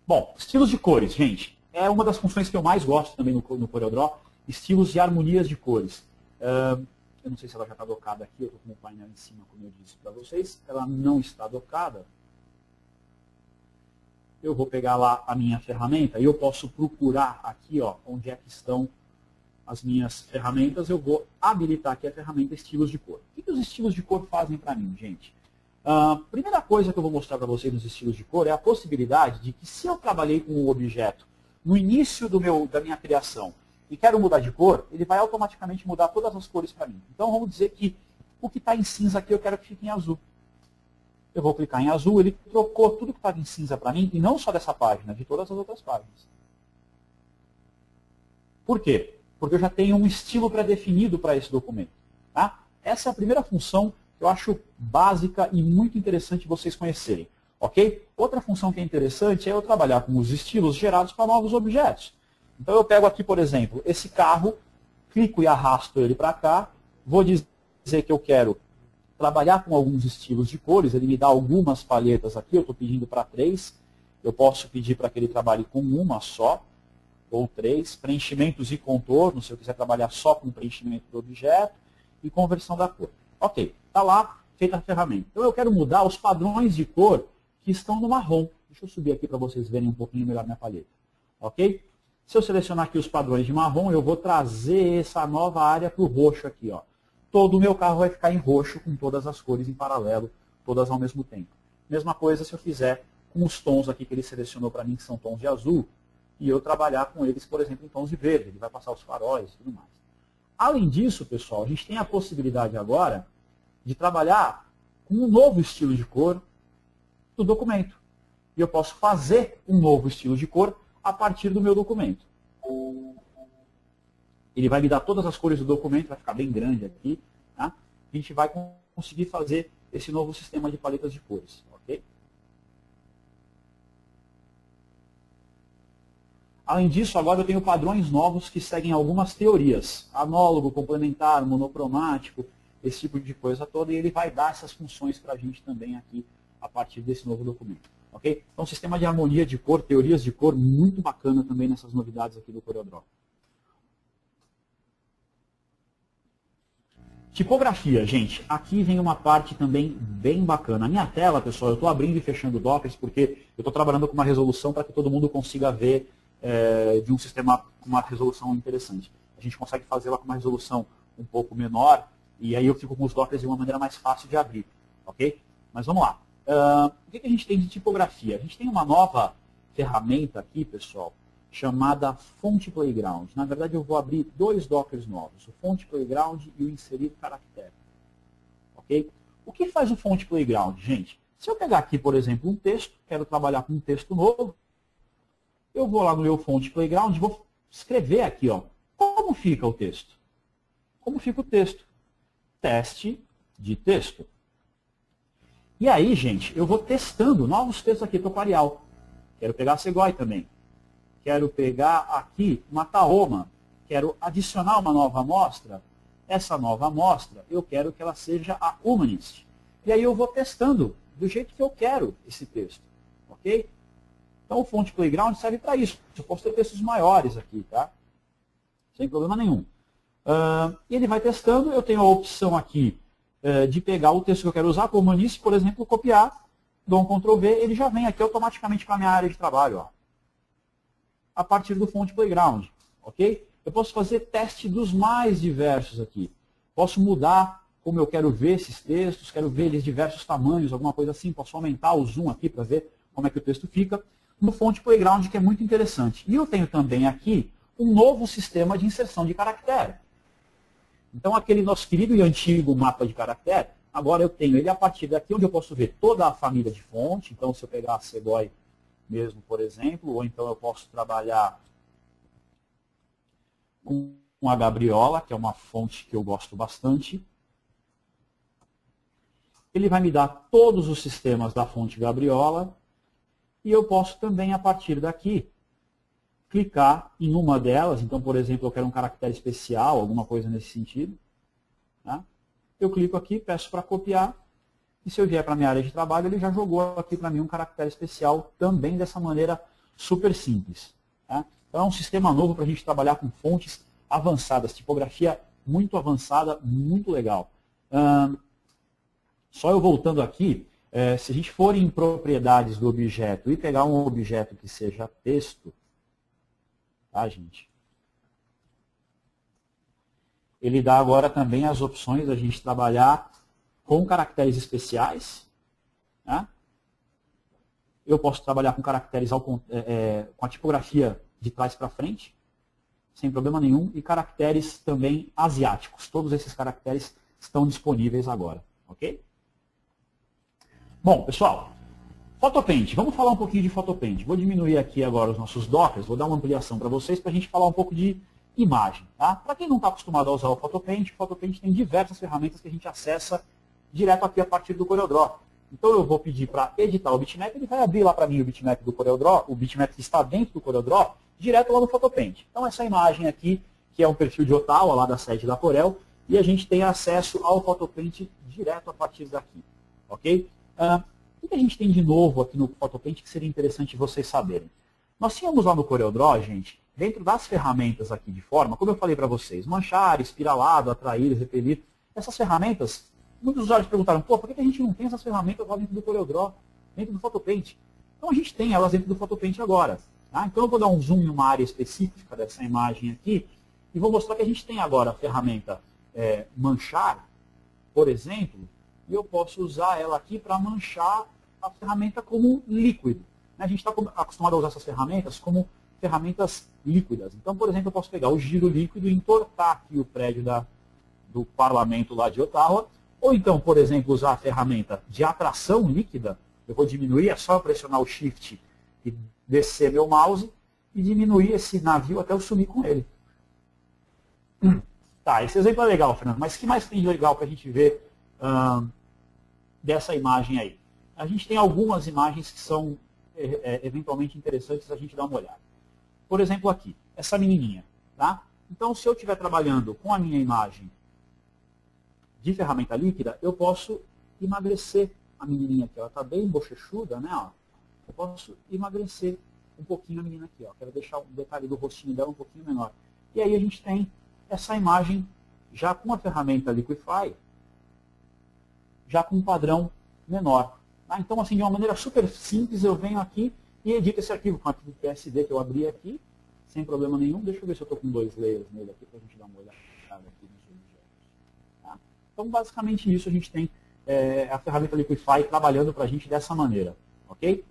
Bom, estilos de cores, gente. É uma das funções que eu mais gosto também no CorelDRAW. Estilos e harmonias de cores. Eu não sei se ela já está docada aqui, eu estou com o painel em cima, como eu disse para vocês. Ela não está docada. Eu vou pegar lá a minha ferramenta e eu posso procurar aqui, ó, onde é que estão as minhas ferramentas. Eu vou habilitar aqui a ferramenta estilos de cor. O que os estilos de cor fazem para mim, gente? A primeira coisa que eu vou mostrar para vocês nos estilos de cor é a possibilidade de que se eu trabalhei com um objeto no início da minha criação e quero mudar de cor, ele vai automaticamente mudar todas as cores para mim. Então vamos dizer que o que está em cinza aqui eu quero que fique em azul. Eu vou clicar em azul, ele trocou tudo que estava em cinza para mim, e não só dessa página, de todas as outras páginas. Por quê? Porque eu já tenho um estilo pré-definido para esse documento. Tá? Essa é a primeira função que eu acho básica e muito interessante vocês conhecerem. Ok? Outra função que é interessante é eu trabalhar com os estilos gerados para novos objetos. Então eu pego aqui, por exemplo, esse carro, clico e arrasto ele para cá, vou dizer que eu quero trabalhar com alguns estilos de cores, ele me dá algumas palhetas aqui, eu estou pedindo para 3, eu posso pedir para que ele trabalhe com uma só, ou 3, preenchimentos e contornos, se eu quiser trabalhar só com preenchimento do objeto, e conversão da cor. Ok, está lá, feita a ferramenta. Então eu quero mudar os padrões de cor que estão no marrom. Deixa eu subir aqui para vocês verem um pouquinho melhor minha palheta. Ok? Se eu selecionar aqui os padrões de marrom, eu vou trazer essa nova área para o roxo aqui. Ó. Todo o meu carro vai ficar em roxo com todas as cores em paralelo, todas ao mesmo tempo. Mesma coisa se eu fizer com os tons aqui que ele selecionou para mim, que são tons de azul, e eu trabalhar com eles, por exemplo, em tons de verde. Ele vai passar os faróis e tudo mais. Além disso, pessoal, a gente tem a possibilidade agora de trabalhar com um novo estilo de cor do documento. E eu posso fazer um novo estilo de cor a partir do meu documento. Ele vai me dar todas as cores do documento, vai ficar bem grande aqui. Tá? A gente vai conseguir fazer esse novo sistema de paletas de cores. Ok? Além disso, agora eu tenho padrões novos que seguem algumas teorias. Anólogo, complementar, monocromático, esse tipo de coisa toda. E ele vai dar essas funções para a gente também aqui a partir desse novo documento. Okay? Então, sistema de harmonia de cor, teorias de cor, muito bacana também nessas novidades aqui do CorelDRAW. Tipografia, gente. Aqui vem uma parte também bem bacana. A minha tela, pessoal, eu estou abrindo e fechando dockers porque eu estou trabalhando com uma resolução para que todo mundo consiga ver de um sistema com uma resolução interessante. A gente consegue fazê-la com uma resolução um pouco menor e aí eu fico com os dockers de uma maneira mais fácil de abrir. Ok? Mas vamos lá. O que a gente tem de tipografia? A gente tem uma nova ferramenta aqui, pessoal, chamada Font Playground. Na verdade, eu vou abrir dois dockers novos, o Font Playground e o Inserir Caractere. Ok? O que faz o Font Playground, gente? Se eu pegar aqui, por exemplo, um texto, quero trabalhar com um texto novo, eu vou lá no meu Font Playground e vou escrever aqui, ó, como fica o texto. Como fica o texto? Teste de texto. E aí, gente, eu vou testando novos textos aqui para o Arial. Quero pegar a Segoy também. Quero pegar aqui uma Tahoma. Quero adicionar uma nova amostra. Essa nova amostra, eu quero que ela seja a Humanist. E aí eu vou testando do jeito que eu quero esse texto. Ok? Então o Font Playground serve para isso. Eu posso ter textos maiores aqui, tá? Sem problema nenhum. E ele vai testando. Eu tenho a opção aqui de pegar o texto que eu quero usar, como eu disse, por exemplo, copiar, dou um Ctrl V, ele já vem aqui automaticamente para a minha área de trabalho, ó, a partir do Font Playground. Ok? Eu posso fazer teste dos mais diversos aqui. Posso mudar como eu quero ver esses textos, quero ver eles de diversos tamanhos, alguma coisa assim. Posso aumentar o zoom aqui para ver como é que o texto fica. No Font Playground, que é muito interessante. E eu tenho também aqui um novo sistema de inserção de caractere. Então, aquele nosso querido e antigo mapa de caractere, agora eu tenho ele a partir daqui, onde eu posso ver toda a família de fonte. Então, se eu pegar a Segoy mesmo, por exemplo, ou então eu posso trabalhar com a Gabriola, que é uma fonte que eu gosto bastante. Ele vai me dar todos os sistemas da fonte Gabriola. E eu posso também, a partir daqui, clicar em uma delas. Então, por exemplo, eu quero um caractere especial, alguma coisa nesse sentido. Tá? Eu clico aqui, peço para copiar. E se eu vier para a minha área de trabalho, ele já jogou aqui para mim um caractere especial, também dessa maneira super simples. Tá? Então, é um sistema novo para a gente trabalhar com fontes avançadas, tipografia muito avançada, muito legal. Só eu voltando aqui, se a gente for em propriedades do objeto e pegar um objeto que seja texto, tá, gente? Ele dá agora também as opções da gente trabalhar com caracteres especiais. Tá? Eu posso trabalhar com caracteres com a tipografia de trás para frente, sem problema nenhum, e caracteres também asiáticos. Todos esses caracteres estão disponíveis agora, ok? Bom, pessoal, Photopaint. Vamos falar um pouquinho de Photopaint. Vou diminuir aqui agora os nossos dockers, vou dar uma ampliação para vocês para a gente falar um pouco de imagem. Tá? Para quem não está acostumado a usar o Photopaint tem diversas ferramentas que a gente acessa direto aqui a partir do CorelDRAW. Então eu vou pedir para editar o bitmap, ele vai abrir lá para mim o bitmap do CorelDRAW, o bitmap que está dentro do CorelDRAW, direto lá no Photopaint. Então essa imagem aqui, que é um perfil de Ottawa, lá da sede da Corel, e a gente tem acesso ao Photopaint direto a partir daqui. Ok? O que a gente tem de novo aqui no Photopaint que seria interessante vocês saberem? Nós tínhamos lá no CorelDRAW, gente, dentro das ferramentas aqui de forma, como eu falei para vocês, manchar, espiralado, atrair, repelir, essas ferramentas, muitos usuários perguntaram, pô, por que a gente não tem essas ferramentas lá dentro do CorelDRAW, dentro do Photopaint? Então a gente tem elas dentro do Photopaint agora. Tá? Então eu vou dar um zoom em uma área específica dessa imagem aqui e vou mostrar que a gente tem agora a ferramenta manchar, por exemplo, e eu posso usar ela aqui para manchar a ferramenta como líquido. A gente está acostumado a usar essas ferramentas como ferramentas líquidas. Então, por exemplo, eu posso pegar o giro líquido e entortar aqui o prédio do parlamento lá de Ottawa. Ou então, por exemplo, usar a ferramenta de atração líquida. Eu vou diminuir, é só eu pressionar o Shift e descer meu mouse e diminuir esse navio até eu sumir com ele. Tá, esse exemplo é legal, Fernando, mas o que mais tem de legal para a gente ver dessa imagem aí? A gente tem algumas imagens que são eventualmente interessantes a gente dar uma olhada. Por exemplo aqui, essa menininha. Tá? Então, se eu estiver trabalhando com a minha imagem de ferramenta líquida, eu posso emagrecer a menininha aqui. Ela está bem bochechuda, né? Ó. Eu posso emagrecer um pouquinho a menina aqui. Ó. Quero deixar o detalhe do rostinho dela um pouquinho menor. E aí a gente tem essa imagem já com a ferramenta Liquify, já com um padrão menor. Tá? Então, assim, de uma maneira super simples, eu venho aqui e edito esse arquivo com o arquivo PSD que eu abri aqui, sem problema nenhum. Deixa eu ver se eu estou com 2 layers nele aqui, para a gente dar uma olhada aqui nos objetos. Tá? Então, basicamente isso, a gente tem a ferramenta Liquify trabalhando para a gente dessa maneira. Ok?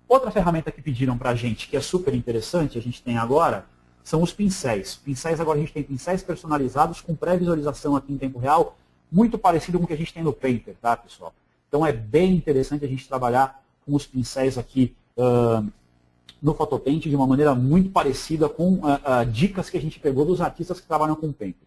Outra ferramenta que pediram para a gente, que é super interessante, a gente tem agora, são os pincéis. Pincéis, agora a gente tem pincéis personalizados com pré-visualização aqui em tempo real, muito parecido com o que a gente tem no Painter, tá, pessoal? Então é bem interessante a gente trabalhar com os pincéis aqui no Photopaint de uma maneira muito parecida com dicas que a gente pegou dos artistas que trabalham com Painter.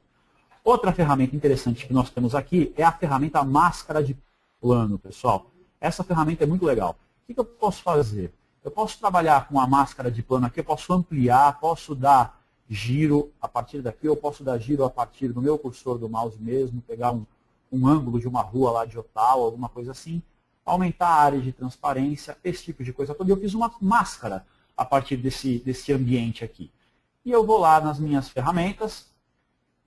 Outra ferramenta interessante que nós temos aqui é a ferramenta máscara de plano, pessoal. Essa ferramenta é muito legal. O que eu posso fazer? Eu posso trabalhar com a máscara de plano aqui, eu posso ampliar, posso dar giro a partir daqui, eu posso dar giro a partir do meu cursor do mouse mesmo, pegar um ângulo de uma rua lá de Ottawa, alguma coisa assim, aumentar a área de transparência, esse tipo de coisa toda. Eu fiz uma máscara a partir desse ambiente aqui. E eu vou lá nas minhas ferramentas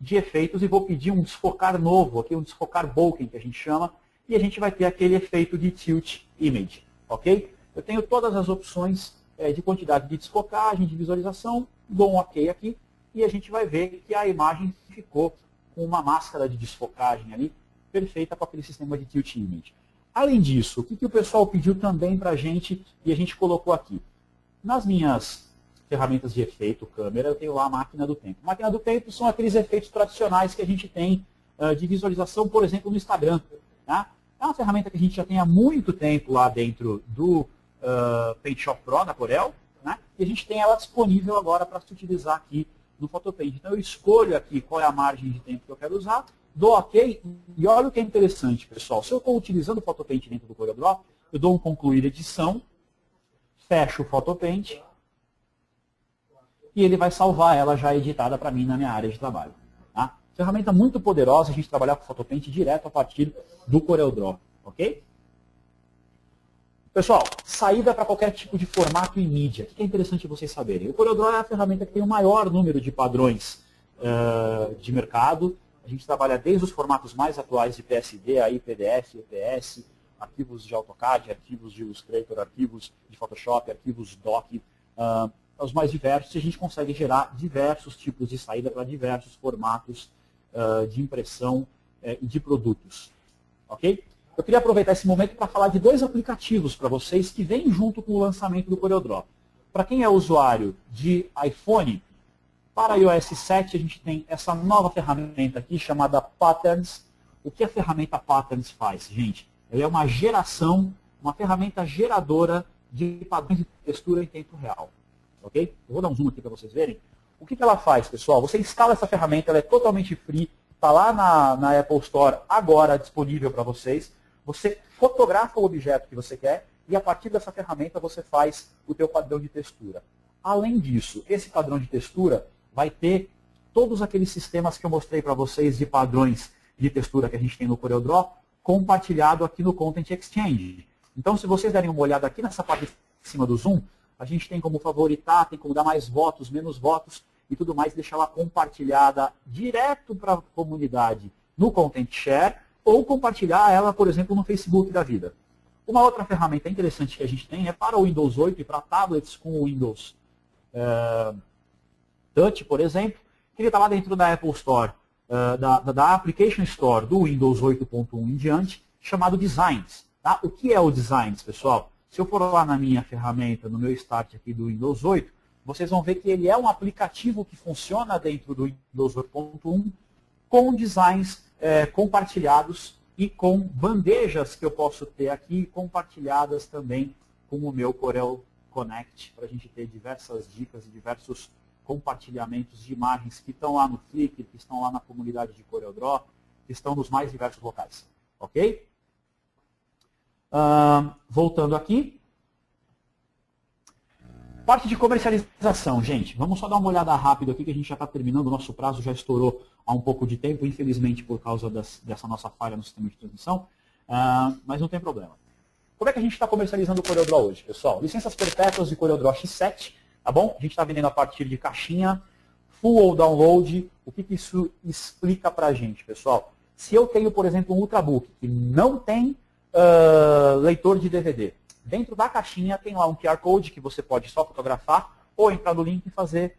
de efeitos e vou pedir um desfocar novo, aqui, um desfocar bokeh, que a gente chama, e a gente vai ter aquele efeito de tilt image, ok? Eu tenho todas as opções de quantidade de desfocagem, de visualização, dou um OK aqui, e a gente vai ver que a imagem ficou com uma máscara de desfocagem ali, perfeita com aquele sistema de tilt image. Além disso, o que o pessoal pediu também para a gente, e a gente colocou aqui? Nas minhas ferramentas de efeito, câmera, eu tenho lá a máquina do tempo. Máquina do tempo são aqueles efeitos tradicionais que a gente tem de visualização, por exemplo, no Instagram. Tá? É uma ferramenta que a gente já tem há muito tempo lá dentro do PaintShop Pro, da Corel, né? E a gente tem ela disponível agora para se utilizar aqui no PhotoPaint. Então eu escolho aqui qual é a margem de tempo que eu quero usar, dou OK, e olha o que é interessante, pessoal. Se eu estou utilizando o PhotoPaint dentro do CorelDRAW, eu dou um concluir edição, fecho o PhotoPaint, e ele vai salvar ela já editada para mim na minha área de trabalho. Tá? Ferramenta muito poderosa, a gente trabalhar com o PhotoPaint direto a partir do CorelDRAW, ok? Pessoal, saída para qualquer tipo de formato e mídia. O que é interessante vocês saberem? O CorelDRAW é a ferramenta que tem o maior número de padrões de mercado. A gente trabalha desde os formatos mais atuais de PSD, aí PDF, EPS, arquivos de AutoCAD, arquivos de Illustrator, arquivos de Photoshop, arquivos doc, os mais diversos, e a gente consegue gerar diversos tipos de saída para diversos formatos de impressão e de produtos. Ok? Eu queria aproveitar esse momento para falar de dois aplicativos para vocês que vêm junto com o lançamento do CorelDRAW. Para quem é usuário de iPhone, para iOS 7 a gente tem essa nova ferramenta aqui chamada Patterns. O que a ferramenta Patterns faz, gente? Ela é uma geração, uma ferramenta geradora de padrões de textura em tempo real. Ok? Eu vou dar um zoom aqui para vocês verem. O que ela faz, pessoal? Você instala essa ferramenta, ela é totalmente free, está lá na Apple Store agora disponível para vocês. Você fotografa o objeto que você quer e a partir dessa ferramenta você faz o teu padrão de textura. Além disso, esse padrão de textura vai ter todos aqueles sistemas que eu mostrei para vocês de padrões de textura que a gente tem no CorelDRAW compartilhado aqui no Content Exchange. Então, se vocês derem uma olhada aqui nessa parte de cima do zoom, a gente tem como favoritar, tem como dar mais votos, menos votos e tudo mais, deixar ela compartilhada direto para a comunidade no Content Share ou compartilhar ela, por exemplo, no Facebook da vida. Uma outra ferramenta interessante que a gente tem é para o Windows 8 e para tablets com o Windows Touch, por exemplo, que ele está lá dentro da Apple Store, da Application Store do Windows 8.1 em diante, chamado Designs. Tá? O que é o Designs, pessoal? Se eu for lá na minha ferramenta, no meu Start aqui do Windows 8, vocês vão ver que ele é um aplicativo que funciona dentro do Windows 8.1 com designs compartilhados e com bandejas que eu posso ter aqui compartilhadas também com o meu Corel Connect, para a gente ter diversas dicas e diversos compartilhamentos de imagens que estão lá no Flickr, que estão lá na comunidade de CorelDRAW, que estão nos mais diversos locais. Ok? Voltando aqui. Parte de comercialização, gente. Vamos só dar uma olhada rápida aqui, que a gente já está terminando. O nosso prazo já estourou há um pouco de tempo, infelizmente, por causa dessa nossa falha no sistema de transmissão. Mas não tem problema. Como é que a gente está comercializando o CorelDRAW hoje, pessoal? Licenças perpétuas de CorelDRAW X7, tá bom? A gente está vendendo a partir de caixinha, full ou download. O que isso explica para a gente, pessoal? Se eu tenho, por exemplo, um Ultrabook que não tem leitor de DVD, dentro da caixinha tem lá um QR Code que você pode só fotografar ou entrar no link e fazer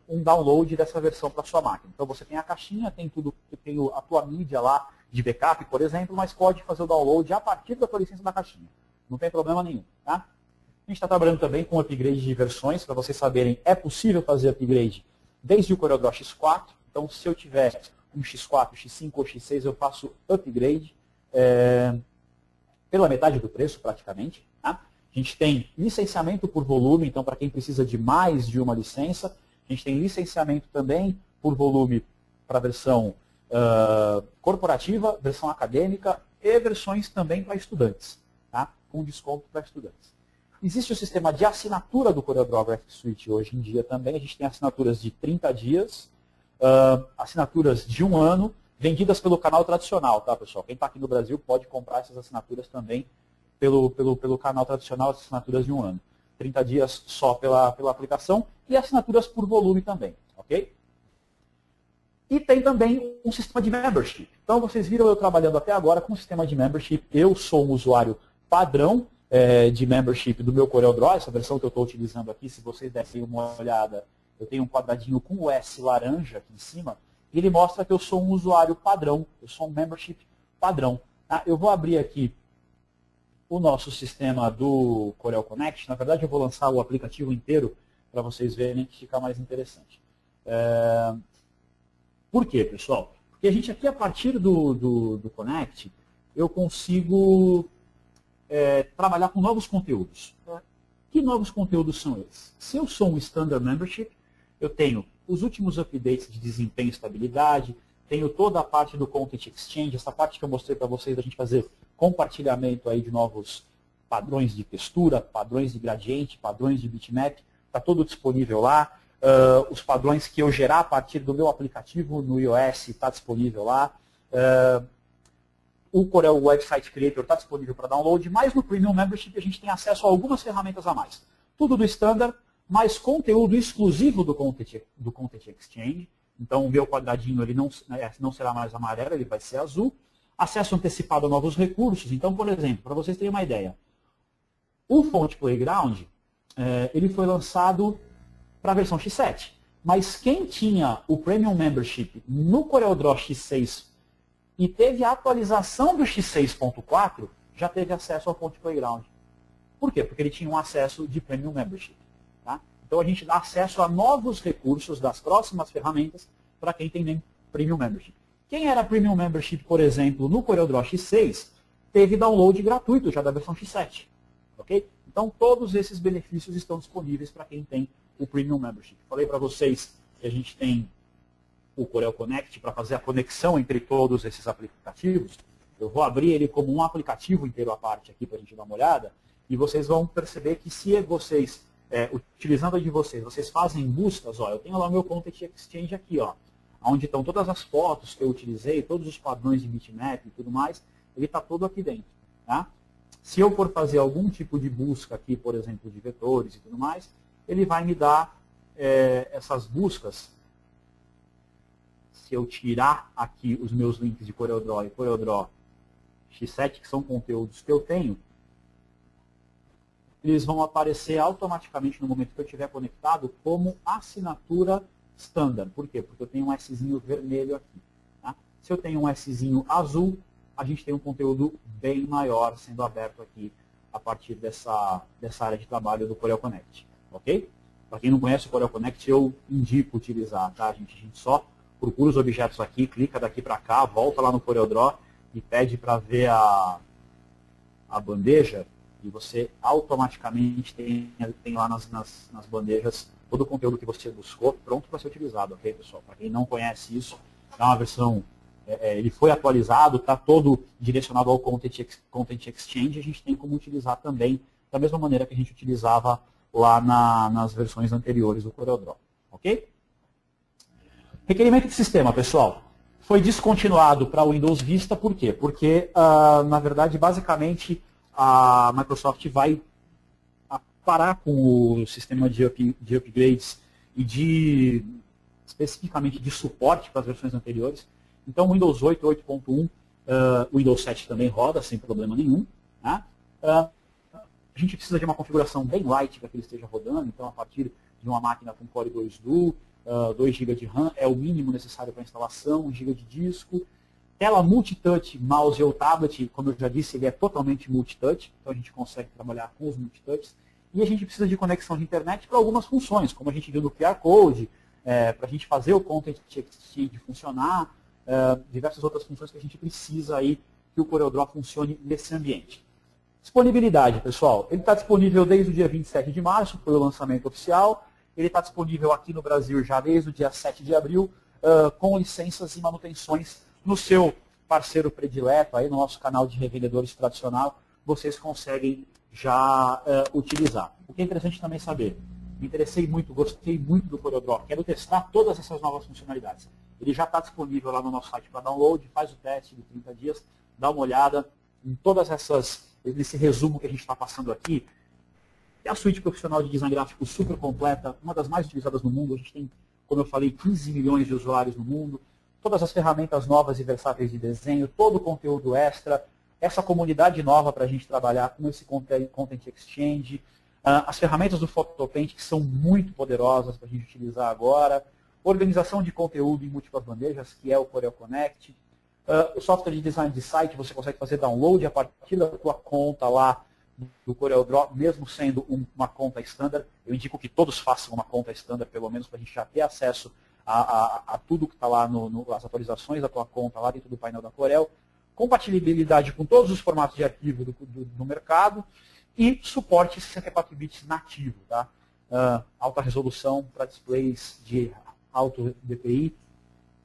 um download dessa versão para sua máquina. Então você tem a caixinha, tem tudo, tem a tua mídia lá de backup, por exemplo, mas pode fazer o download a partir da tua licença da caixinha. Não tem problema nenhum. Tá? A gente está trabalhando também com upgrade de versões, para vocês saberem, é possível fazer upgrade desde o CorelDRAW X4. Então se eu tiver um X4, X5 ou X6, eu faço upgrade pela metade do preço, praticamente. Tá? A gente tem licenciamento por volume, então para quem precisa de mais de uma licença. A gente tem licenciamento também por volume para a versão corporativa, versão acadêmica e versões também para estudantes, tá? Com desconto para estudantes. Existe o sistema de assinatura do CorelDRAW Graphics Suite hoje em dia também. A gente tem assinaturas de 30 dias, assinaturas de 1 ano, vendidas pelo canal tradicional, tá, pessoal? Quem está aqui no Brasil pode comprar essas assinaturas também pelo canal tradicional, as assinaturas de 1 ano. 30 dias só pela aplicação e assinaturas por volume também, ok? E tem também um sistema de membership. Então, vocês viram eu trabalhando até agora com o sistema de membership. Eu sou um usuário padrão de membership do meu CorelDRAW, essa versão que eu estou utilizando aqui. Se vocês dessem uma olhada, eu tenho um quadradinho com o S laranja aqui em cima, e ele mostra que eu sou um usuário padrão, eu sou um membership padrão. Tá? Eu vou abrir aqui o nosso sistema do Corel Connect. Na verdade, eu vou lançar o aplicativo inteiro para vocês verem que fica mais interessante. Por quê, pessoal? Porque a gente aqui, a partir do Connect, eu consigo trabalhar com novos conteúdos. Que novos conteúdos são esses? Se eu sou um Standard Membership, eu tenho os últimos updates de desempenho e estabilidade, tenho toda a parte do Content Exchange, essa parte que eu mostrei para vocês, da gente fazer compartilhamento aí de novos padrões de textura, padrões de gradiente, padrões de bitmap, está tudo disponível lá. Os padrões que eu gerar a partir do meu aplicativo no iOS está disponível lá. O Corel Website Creator está disponível para download, mas no Premium Membership a gente tem acesso a algumas ferramentas a mais. Tudo do Standard, mais conteúdo exclusivo do Content Exchange. Então o meu quadradinho ele não será mais amarelo, ele vai ser azul. Acesso antecipado a novos recursos. Então, por exemplo, para vocês terem uma ideia, o Font Playground ele foi lançado para a versão X7. Mas quem tinha o Premium Membership no CorelDRAW X6 e teve a atualização do X6.4, já teve acesso ao Font Playground. Por quê? Porque ele tinha um acesso de Premium Membership. Tá? Então a gente dá acesso a novos recursos das próximas ferramentas para quem tem Premium Membership. Quem era Premium Membership, por exemplo, no CorelDRAW X6, teve download gratuito já da versão X7. Okay? Então todos esses benefícios estão disponíveis para quem tem o Premium Membership. Falei para vocês que a gente tem o Corel Connect para fazer a conexão entre todos esses aplicativos. Eu vou abrir ele como um aplicativo inteiro à parte aqui para a gente dar uma olhada, e vocês vão perceber que se vocês, utilizando a de vocês, vocês fazem buscas, ó, eu tenho lá o meu Content Exchange aqui, ó, onde estão todas as fotos que eu utilizei, todos os padrões de bitmap e tudo mais, ele está todo aqui dentro. Tá? Se eu for fazer algum tipo de busca aqui, por exemplo, de vetores e tudo mais, ele vai me dar essas buscas. Se eu tirar aqui os meus links de CorelDRAW e CorelDRAW X7, que são conteúdos que eu tenho, eles vão aparecer automaticamente no momento que eu estiver conectado como assinatura standard. Por quê? Porque eu tenho um Szinho vermelho aqui. Tá? Se eu tenho um Szinho azul, a gente tem um conteúdo bem maior sendo aberto aqui a partir dessa área de trabalho do Corel Connect. Ok? Para quem não conhece o Corel Connect, eu indico utilizar. Tá? A gente só procura os objetos aqui, clica daqui para cá, volta lá no CorelDRAW e pede para ver a bandeja, e você automaticamente tem lá nas bandejas todo o conteúdo que você buscou pronto para ser utilizado, ok, pessoal? Para quem não conhece isso, é uma versão, ele foi atualizado, está todo direcionado ao Content Exchange, a gente tem como utilizar também da mesma maneira que a gente utilizava lá nas versões anteriores do CorelDRAW, ok? Requerimento de sistema, pessoal, foi descontinuado para o Windows Vista, por quê? Porque, na verdade, basicamente, a Microsoft vai parar com o sistema de upgrades e especificamente de suporte para as versões anteriores. Então, o Windows 8, 8.1, o Windows 7 também roda sem problema nenhum. Né? A gente precisa de uma configuração bem light para que ele esteja rodando, então a partir de uma máquina com Core 2 Duo, 2 GB de RAM é o mínimo necessário para a instalação, 1 GB de disco. Tela multitouch, mouse ou tablet, como eu já disse, ele é totalmente multitouch, então a gente consegue trabalhar com os multitouchs. E a gente precisa de conexão de internet para algumas funções, como a gente viu no QR Code, para a gente fazer o Content Exchange funcionar, diversas outras funções que a gente precisa aí que o CorelDRAW funcione nesse ambiente. Disponibilidade, pessoal, ele está disponível desde o dia 27 de março, foi o lançamento oficial. Ele está disponível aqui no Brasil já desde o dia 7 de abril, com licenças e manutenções no seu parceiro predileto, aí no nosso canal de revendedores tradicional, vocês conseguem já utilizar. O que é interessante também saber, me interessei muito, gostei muito do CorelDRAW, quero testar todas essas novas funcionalidades. Ele já está disponível lá no nosso site para download, faz o teste de 30 dias, dá uma olhada em todas nesse resumo que a gente está passando aqui. É a suíte profissional de design gráfico super completa, uma das mais utilizadas no mundo. A gente tem, como eu falei, 15 milhões de usuários no mundo. Todas as ferramentas novas e versáteis de desenho, todo o conteúdo extra, essa comunidade nova para a gente trabalhar com esse Content Exchange, As ferramentas do Photopaint, que são muito poderosas para a gente utilizar agora. Organização de conteúdo em múltiplas bandejas, que é o Corel Connect. O software de design de site, você consegue fazer download a partir da tua conta lá do CorelDRAW, mesmo sendo uma conta standard. Eu indico que todos façam uma conta standard, pelo menos para a gente já ter acesso a tudo que está lá, as atualizações da tua conta lá dentro do painel da Corel. Compatibilidade com todos os formatos de arquivo do mercado e suporte 64 bits nativo. Tá? Alta resolução para displays de alto DPI,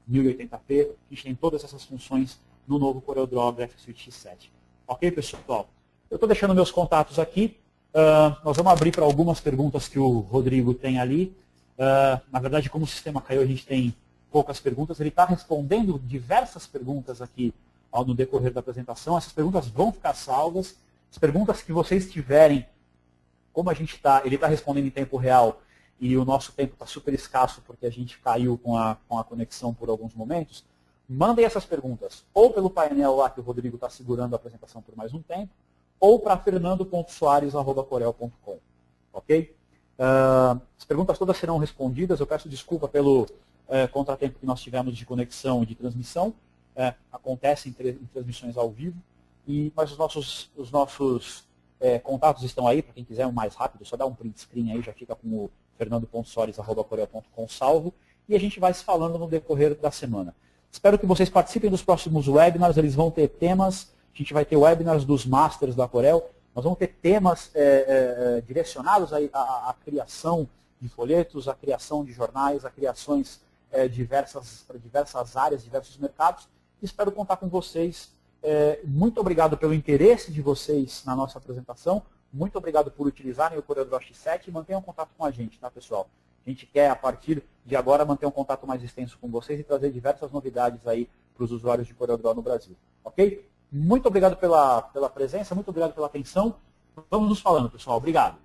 1080p, a gente tem todas essas funções no novo CorelDRAW Graphics Suite X7. Ok, pessoal? Eu estou deixando meus contatos aqui. Nós vamos abrir para algumas perguntas que o Rodrigo tem ali. Na verdade, como o sistema caiu, a gente tem poucas perguntas. Ele está respondendo diversas perguntas aqui no decorrer da apresentação. Essas perguntas vão ficar salvas. As perguntas que vocês tiverem, como a gente está, ele está respondendo em tempo real, e o nosso tempo está super escasso porque a gente caiu com a conexão por alguns momentos, mandem essas perguntas ou pelo painel lá que o Rodrigo está segurando a apresentação por mais um tempo, ou para fernando.soares@corel.com. Ok? As perguntas todas serão respondidas. Eu peço desculpa pelo contratempo que nós tivemos de conexão e de transmissão. Acontece em transmissões ao vivo, mas os nossos contatos estão aí, para quem quiser um mais rápido, só dá um print screen aí, já fica com o fernando.soares@corel.com salvo, e a gente vai se falando no decorrer da semana. Espero que vocês participem dos próximos webinars, eles vão ter temas, a gente vai ter webinars dos Masters da Corel, nós vamos ter temas direcionados à criação de folhetos, à criação de jornais, a criações para diversas áreas, diversos mercados. Espero contar com vocês. Muito obrigado pelo interesse de vocês na nossa apresentação. Muito obrigado por utilizarem o CorelDRAW X7 e mantenham contato com a gente, tá, pessoal? A gente quer, a partir de agora, manter um contato mais extenso com vocês e trazer diversas novidades aí para os usuários de CorelDRAW no Brasil. Ok? Muito obrigado pela presença, muito obrigado pela atenção. Vamos nos falando, pessoal. Obrigado.